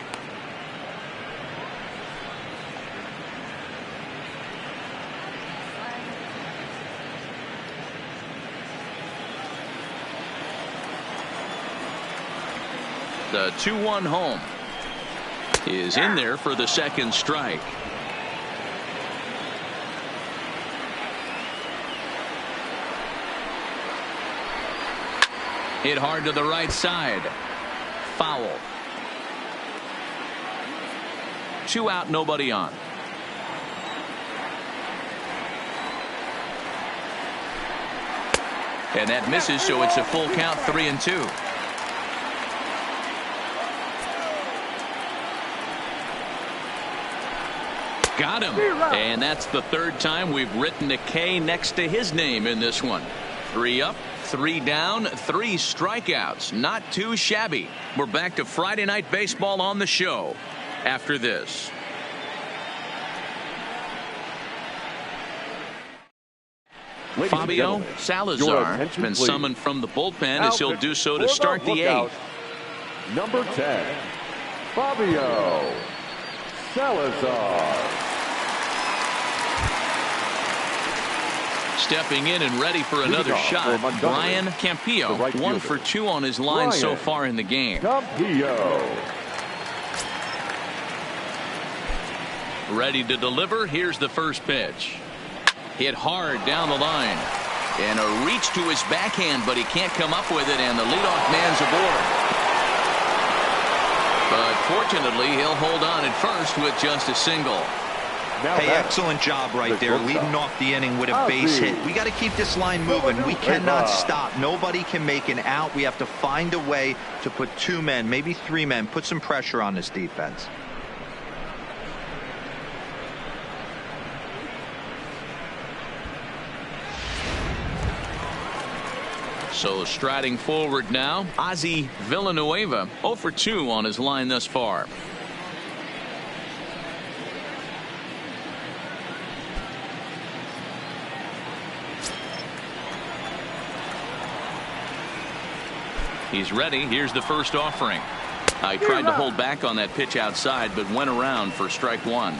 The 2-1 home is in there for the second strike. Hit hard to the right side. Foul. 2 out, nobody on. And that misses, so it's a full count, 3-2. Got him. And that's the third time we've written a K next to his name in this one. 3 up, 3 down, 3 strikeouts. Not too shabby. We're back to Friday Night Baseball on the show after this. Fabio Salazar has been summoned from the bullpen as he'll do so to start the 8th. Number 10, Fabio Salazar. Stepping in and ready for another shot, Brian Campillo, 1 for 2 on his line so far in the game. Campillo. Ready to deliver. Here's the first pitch. Hit hard down the line. And a reach to his backhand, but he can't come up with it, and the leadoff man's aboard. But fortunately, he'll hold on at first with just a single. Hey, excellent job right there, leading off the inning with a base hit. We got to keep this line moving. We cannot stop. Nobody can make an out. We have to find a way to put 2 men, maybe 3 men, put some pressure on this defense. So striding forward now, Ozzie Villanueva, 0 for 2 on his line thus far. He's ready. Here's the first offering. I tried to hold back on that pitch outside, but went around for strike 1.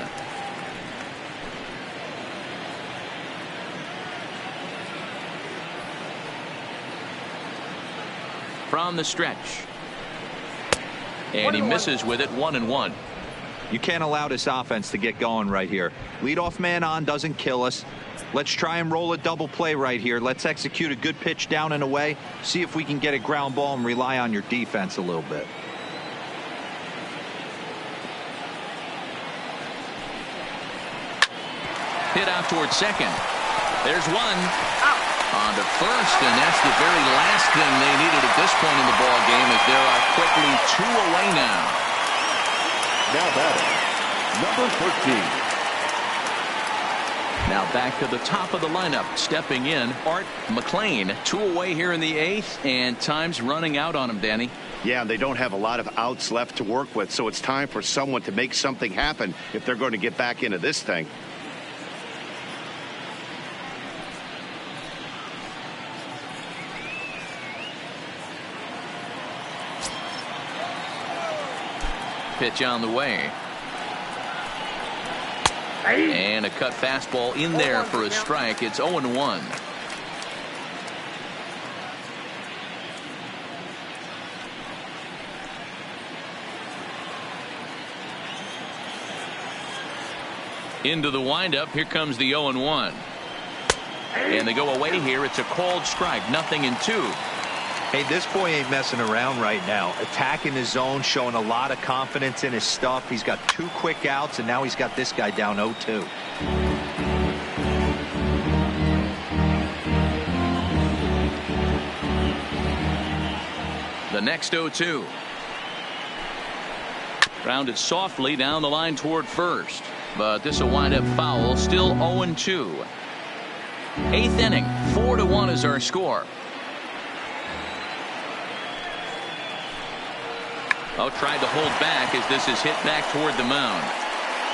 From the stretch. And he misses with it, 1-1. You can't allow this offense to get going right here. Leadoff man on doesn't kill us. Let's try and roll a double play right here. Let's execute a good pitch down and away. See if we can get a ground ball and rely on your defense a little bit. Hit out towards second. There's one. On to first, and that's the very last thing they needed at this point in the ball game, as there are quickly 2 away now. Now batting, number 13. Now back to the top of the lineup, stepping in, Art McLean. 2 away here in the 8th, and time's running out on him, Danny. Yeah, they don't have a lot of outs left to work with, so it's time for someone to make something happen if they're going to get back into this thing. Pitch on the way. And a cut fastball in there for a strike. It's 0-1. Into the windup. Here comes the 0-1. And they go away here. It's a called strike. 0-2. Hey, this boy ain't messing around right now. Attacking his zone, showing a lot of confidence in his stuff. He's got 2 quick outs, and now he's got this guy down 0-2. The next 0-2. Grounded softly down the line toward first. But this will wind up foul. Still 0-2. Eighth inning. 4-1 is our score. Oh, tried to hold back as this is hit back toward the mound.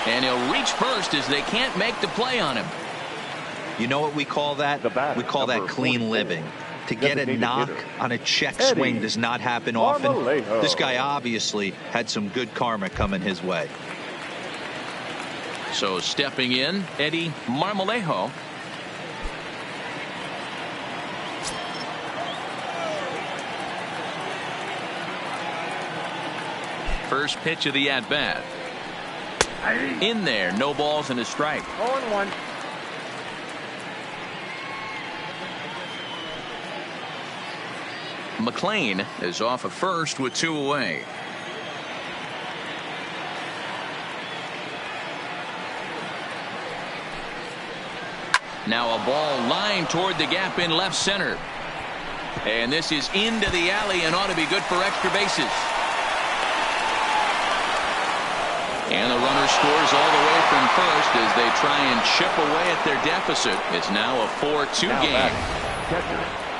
And he'll reach first as they can't make the play on him. You know what we call that? We call that clean living. To get a knock on a check swing does not happen often. This guy obviously had some good karma coming his way. So stepping in, Eddie Marmolejo. First pitch of the at-bat. In there, no balls and a strike. 0-1. McLean is off of first with 2 away. Now a ball lined toward the gap in left center. And this is into the alley and ought to be good for extra bases. And the runner scores all the way from first as they try and chip away at their deficit. It's now a 4-2 game.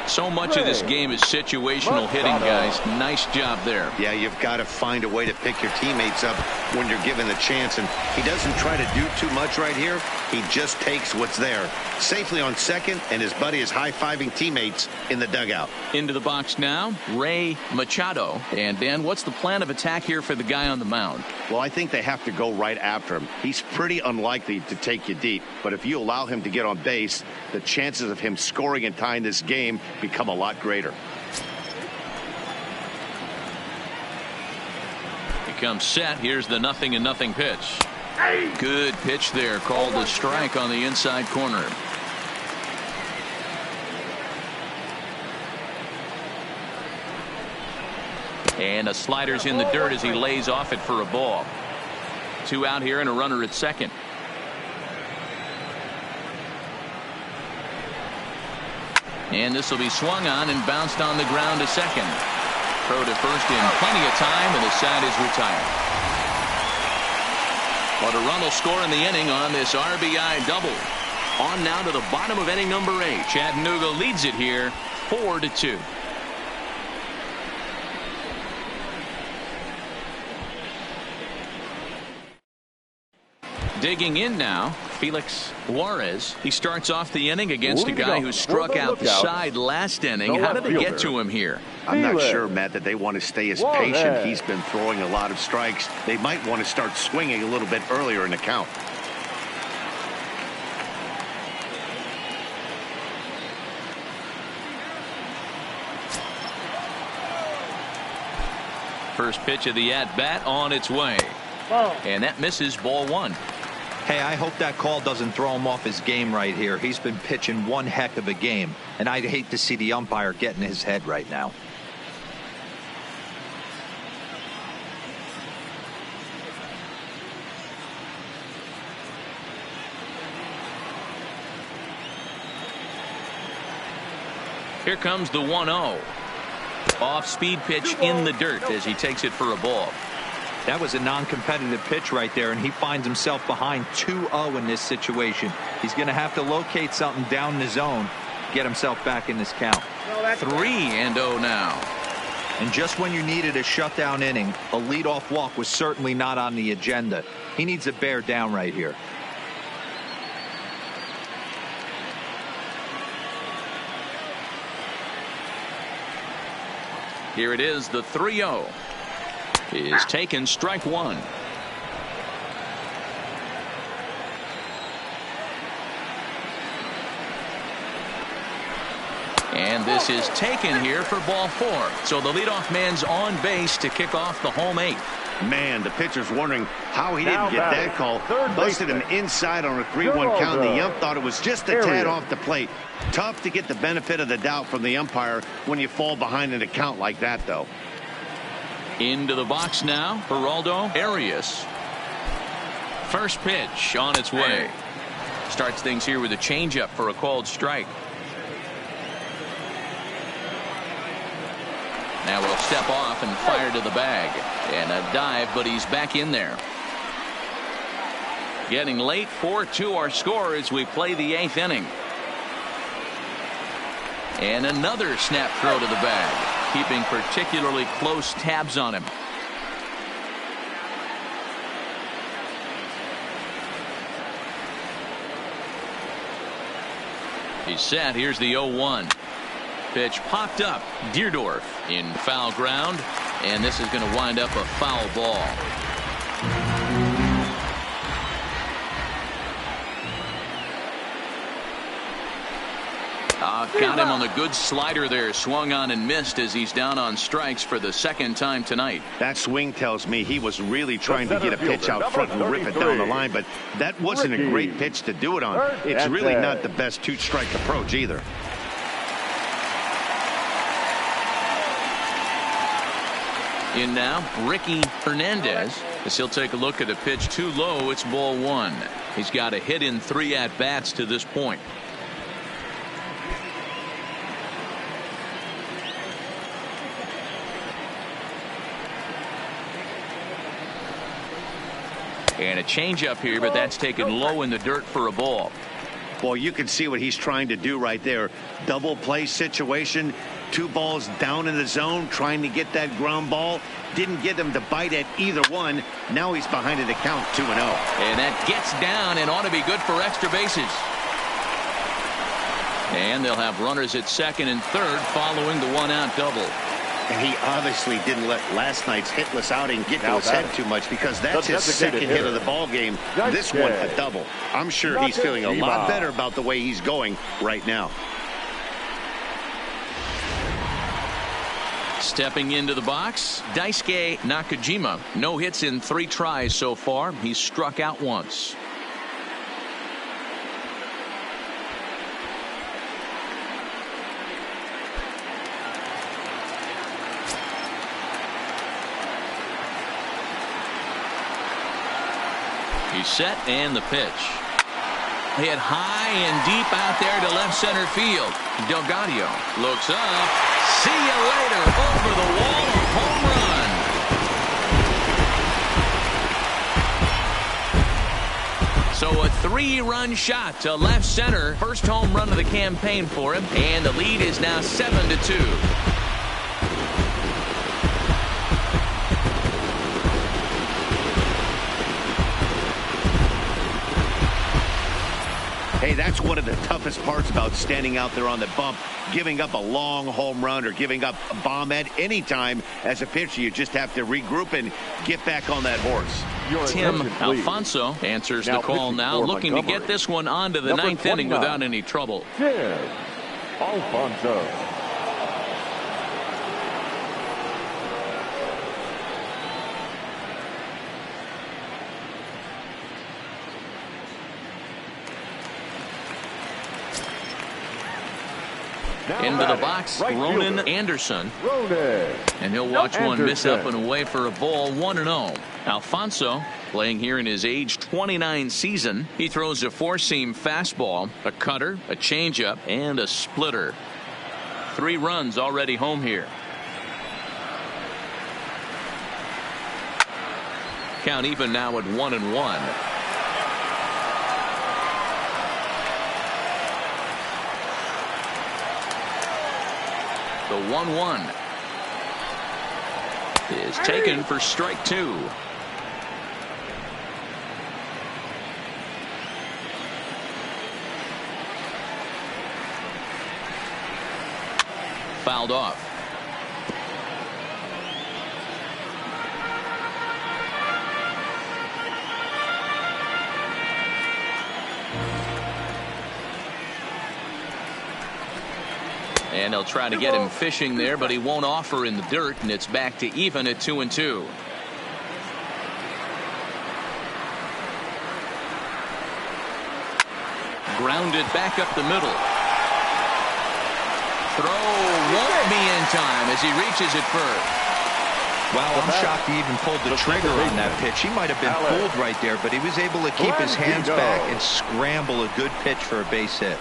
So much of this game is situational hitting, guys. Nice job there. Yeah, you've got to find a way to pick your teammates up when you're given the chance. And he doesn't try to do too much right here. He just takes what's there. Safely on second, and his buddy is high-fiving teammates in the dugout. Into the box now, Ray Machado. And, Dan, what's the plan of attack here for the guy on the mound? Well, I think they have to go right after him. He's pretty unlikely to take you deep. But if you allow him to get on base, the chances of him scoring and tying this game become a lot greater. He comes set. Here's the 0-0 pitch. Good pitch there, called a strike on the inside corner. And a slider's in the dirt as he lays off it for a ball. 2 out here and a runner at second. And this will be swung on and bounced on the ground to second. Throw to first in plenty of time, and the side is retired. But a run will score in the inning on this RBI double. On now to the bottom of inning number 8. Chattanooga leads it here 4-2. Digging in now, Felix Juarez. He starts off the inning against a guy who struck out the side last inning. How did they get to him here? I'm not sure, Matt, that they want to stay as patient. He's been throwing a lot of strikes. They might want to start swinging a little bit earlier in the count. First pitch of the at-bat on its way. And that misses, ball 1. Hey, I hope that call doesn't throw him off his game right here. He's been pitching one heck of a game, and I'd hate to see the umpire get in his head right now. Here comes the 1-0. Off-speed pitch in the dirt as he takes it for a ball. That was a non-competitive pitch right there, and he finds himself behind 2-0 in this situation. He's going to have to locate something down in the zone, get himself back in this count. 3-0 now. And just when you needed a shutdown inning, a leadoff walk was certainly not on the agenda. He needs to bear down right here. Here it is, the 3-0. Is taken, strike 1. And this is taken here for ball 4. So the leadoff man's on base to kick off the home 8th. Man, the pitcher's wondering how he didn't get that call. Busted him inside on a 3-1 count. The ump thought it was just a tad off the plate. Tough to get the benefit of the doubt from the umpire when you fall behind in a count like that, though. Into the box now, Geraldo Arias. First pitch on its way. Starts things here with a changeup for a called strike. Now we'll step off and fire to the bag. And a dive, but he's back in there. Getting late, 4-2 our score as we play the 8th inning. And another snap throw to the bag, keeping particularly close tabs on him. He's set. Here's the 0-1. Pitch popped up. Deerdorf in foul ground, and this is going to wind up a foul ball. Got him on the good slider there. Swung on and missed as he's down on strikes for the 2nd time tonight. That swing tells me he was really trying to get a pitch out front and rip it down the line, but that wasn't a great pitch to do it on. It's really not the best 2-strike approach either. In now, Ricky Hernandez, as he'll take a look at a pitch too low. It's ball 1. He's got a hit in 3 at-bats to this point. And a changeup here, but that's taken low in the dirt for a ball. Boy, you can see what he's trying to do right there. Double play situation. 2 balls down in the zone, trying to get that ground ball. Didn't get him to bite at either one. Now he's behind in the count, 2-0. And that gets down and ought to be good for extra bases. And they'll have runners at 2nd and 3rd following the 1-out double. And he obviously didn't let last night's hitless outing get to his head too much, because that's his 2nd hit of the ball game. This one a double. I'm sure he's feeling a lot better about the way he's going right now. Stepping into the box, Daisuke Nakajima. No hits in 3 tries so far. He's struck out once. He's set, and the pitch. Hit high and deep out there to left center field. Delgado looks up. See you later. Over the wall. Home run. So a 3-run shot to left center. First home run of the campaign for him. And the lead is now 7-2. Hey, that's one of the toughest parts about standing out there on the bump. Giving up a long home run or giving up a bomb at any time as a pitcher. You just have to regroup and get back on that horse. Tim Alfonso answers the call now, looking to get this one on to the 9th inning without any trouble. Tim Alfonso. Into the box, Ronan Anderson. And he'll watch one miss up and away for a ball. 1-0. Alfonso playing here in his age 29 season. He throws a 4-seam fastball, a cutter, a changeup, and a splitter. 3 runs already home here. Count even now at 1-1. The 1-1 is taken for strike 2. Fouled off. And they'll try to get him fishing there, but he won't offer in the dirt, and it's back to even at 2-2. Grounded back up the middle. Throw won't be in time as he reaches it first. Wow, I'm shocked he even pulled the trigger on that pitch. He might have been fooled right there, but he was able to keep his hands back and scramble a good pitch for a base hit.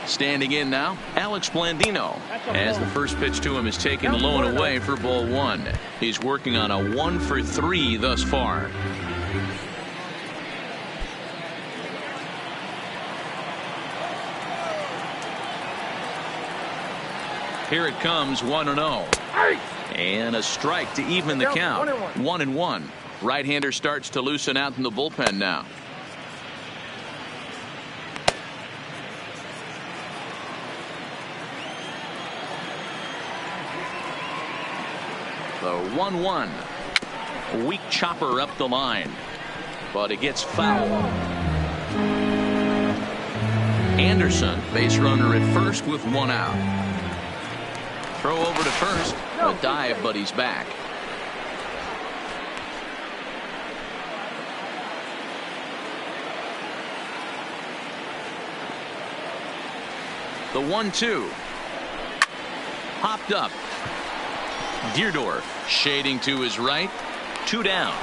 Standing in now, Alex Blandino, as the first pitch to him is taken low and away for ball one. He's working on a 1-for-3 thus far. Here it comes, 1-0. And a strike to even the count. 1-1. Right-hander starts to loosen out in the bullpen now. The 1-1. Weak chopper up the line, but it gets foul. Anderson, base runner at first with one out. Throw over to first. A dive, but he's back. The 1-2. Hopped up. Deerdorf shading to his right. 2 down.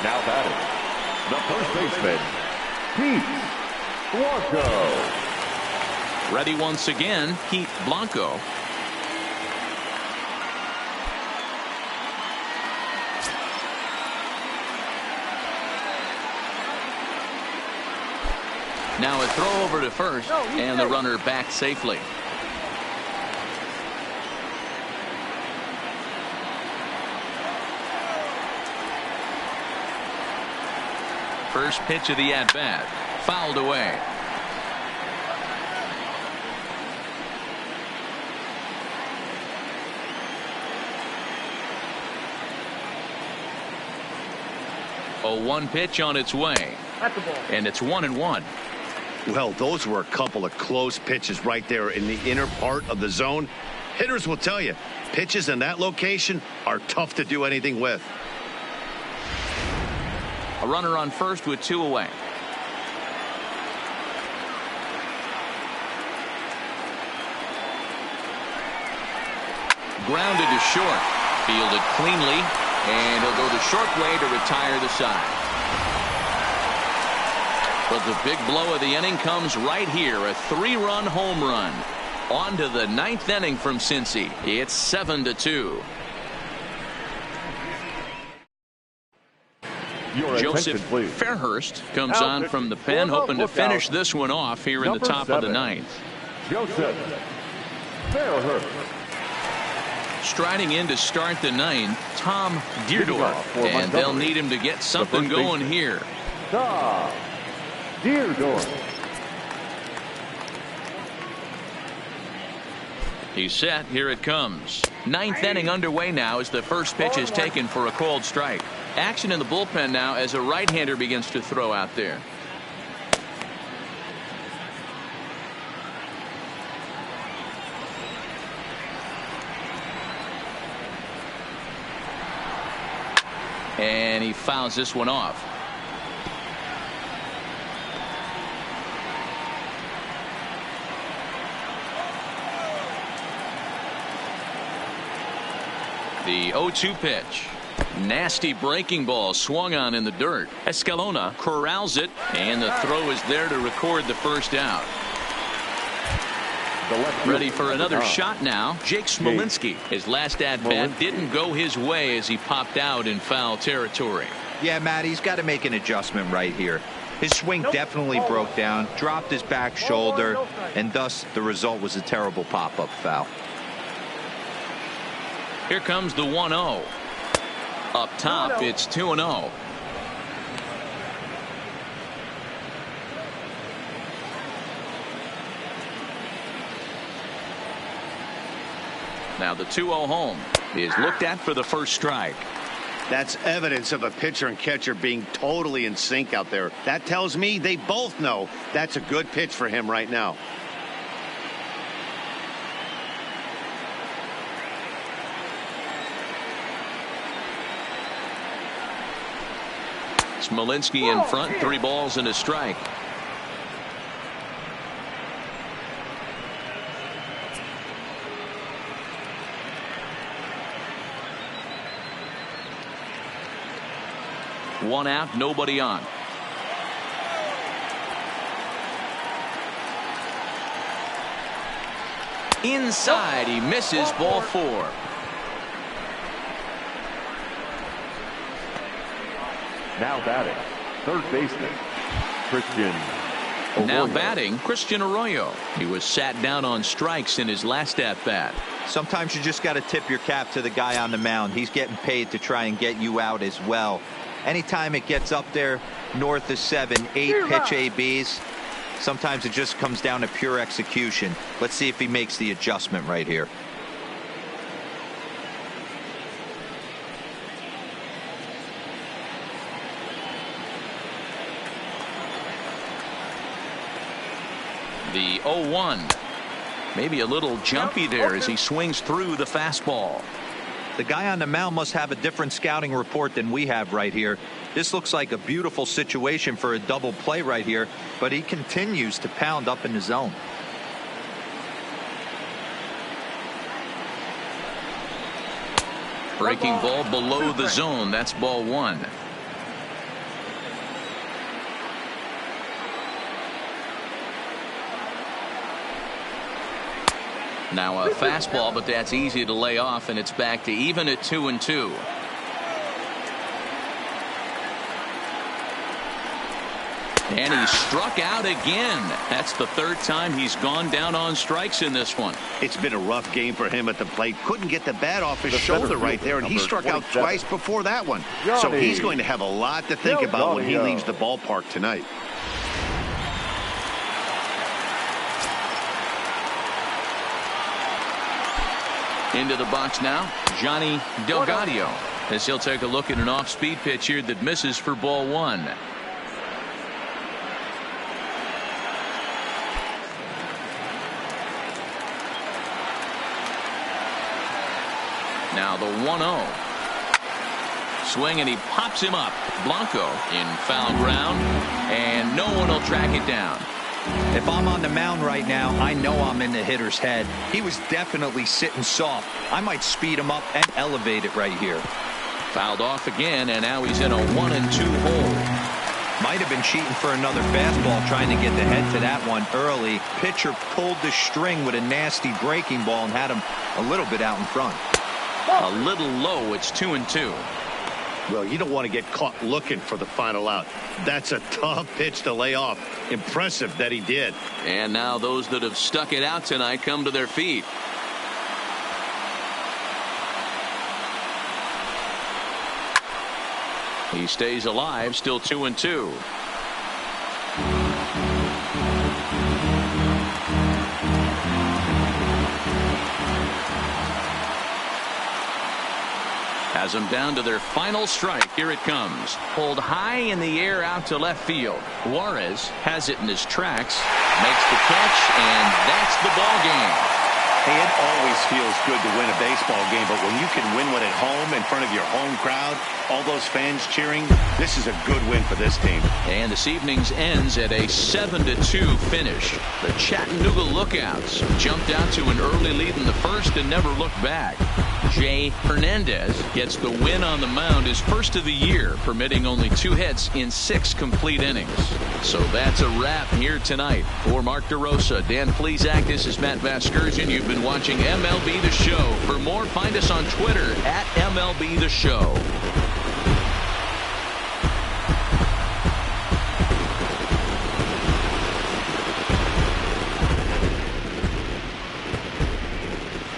Now batting, the first baseman, Pete Blanco. Ready once again, Pete Blanco. Now a throw over to first, and the runner back safely. First pitch of the at-bat, fouled away. A 1 pitch on its way, and it's 1-1. Well, those were a couple of close pitches right there in the inner part of the zone. Hitters will tell you, pitches in that location are tough to do anything with. A runner on first with 2 away. Grounded to short. Fielded cleanly, and he'll go the short way to retire the side. But the big blow of the inning comes right here. A 3-run home run. On to the 9th inning from Cincy. It's 7-2. Joseph Fairhurst comes on from the pen, hoping to finish this one off here in the top of the 9th. Joseph Fairhurst. Striding in to start the 9th, Tom Deerdorf, and they'll need him to get something going here. Tom Deerdorf. He's set. Here it comes. 9th inning underway now as the first pitch is taken for a called strike. Action in the bullpen now as a right-hander begins to throw out there. And he fouls this one off. The 0-2 pitch. Nasty breaking ball swung on in the dirt. Escalona corrals it, and the throw is there to record the first out. Ready for another shot now. Jake Smolinski. His last at-bat didn't go his way as he popped out in foul territory. Yeah, Matt, he's got to make an adjustment right here. His swing definitely broke down, dropped his back shoulder, and thus the result was a terrible pop-up foul. Here comes the 1-0. Up top, it's 2-0. Now the 2-0 home is looked at for the first strike. That's evidence of a pitcher and catcher being totally in sync out there. That tells me they both know that's a good pitch for him right now. Smolinski in front, 3 balls and a strike. One out, nobody on. Inside, he misses ball 4. Now batting, third baseman, Christian Arroyo. Now batting, Christian Arroyo. He was sat down on strikes in his last at-bat. Sometimes you just got to tip your cap to the guy on the mound. He's getting paid to try and get you out as well. Anytime it gets up there north of 7, 8 pitch ABs, sometimes it just comes down to pure execution. Let's see if he makes the adjustment right here. The 0-1. Maybe a little jumpy there as he swings through the fastball. The guy on the mound must have a different scouting report than we have right here. This looks like a beautiful situation for a double play right here, but he continues to pound up in the zone. Breaking ball below the zone. That's ball 1. Now a fastball, but that's easy to lay off, and it's back to even at 2-2. And he struck out again. That's the third time he's gone down on strikes in this one. It's been a rough game for him at the plate. Couldn't get the bat off his shoulder right there, and he struck out twice before that one. So he's going to have a lot to think about when he leaves the ballpark tonight. Into the box now, Johnny Delgadio, as he'll take a look at an off-speed pitch here that misses for ball 1. Now the 1-0. Swing, and he pops him up. Blanco in foul ground, and no one will track it down. If I'm on the mound right now, I know I'm in the hitter's head. He was definitely sitting soft. I might speed him up and elevate it right here. Fouled off again, and now he's in a 1-2 hole. Might have been cheating for another fastball, trying to get the head to that one early. Pitcher pulled the string with a nasty breaking ball and had him a little bit out in front. A little low. It's 2-2. Well, you don't want to get caught looking for the final out. That's a tough pitch to lay off. Impressive that he did. And now those that have stuck it out tonight come to their feet. He stays alive, still 2-2. Has them down to their final strike. Here it comes. Pulled high in the air out to left field. Juarez has it in his tracks. Makes the catch, and that's the ball game. Hey, it always feels good to win a baseball game, but when you can win one at home in front of your home crowd, all those fans cheering, this is a good win for this team. And this evening's ends at a 7-2 finish. The Chattanooga Lookouts jumped out to an early lead in the first and never looked back. Jay Hernandez gets the win on the mound, his first of the year, permitting only 2 hits in 6 complete innings. So that's a wrap here tonight. For Mark DeRosa, Dan Plesac, this is Matt Vasgersian. You've been watching MLB The Show. For more, find us on Twitter at MLB The Show.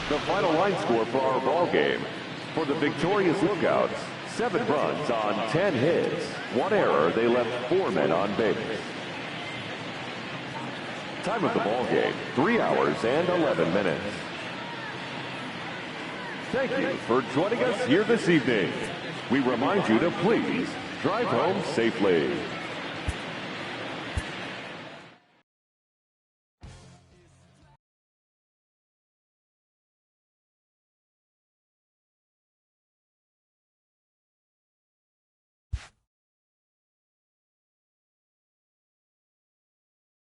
The final line score for our ball game. For the victorious Lookouts, 7 runs on 10 hits. 1 error, they left 4 men on base. Time of the ball game, 3 hours and 11 minutes. Thank you for joining us here this evening. We remind you to please drive home safely.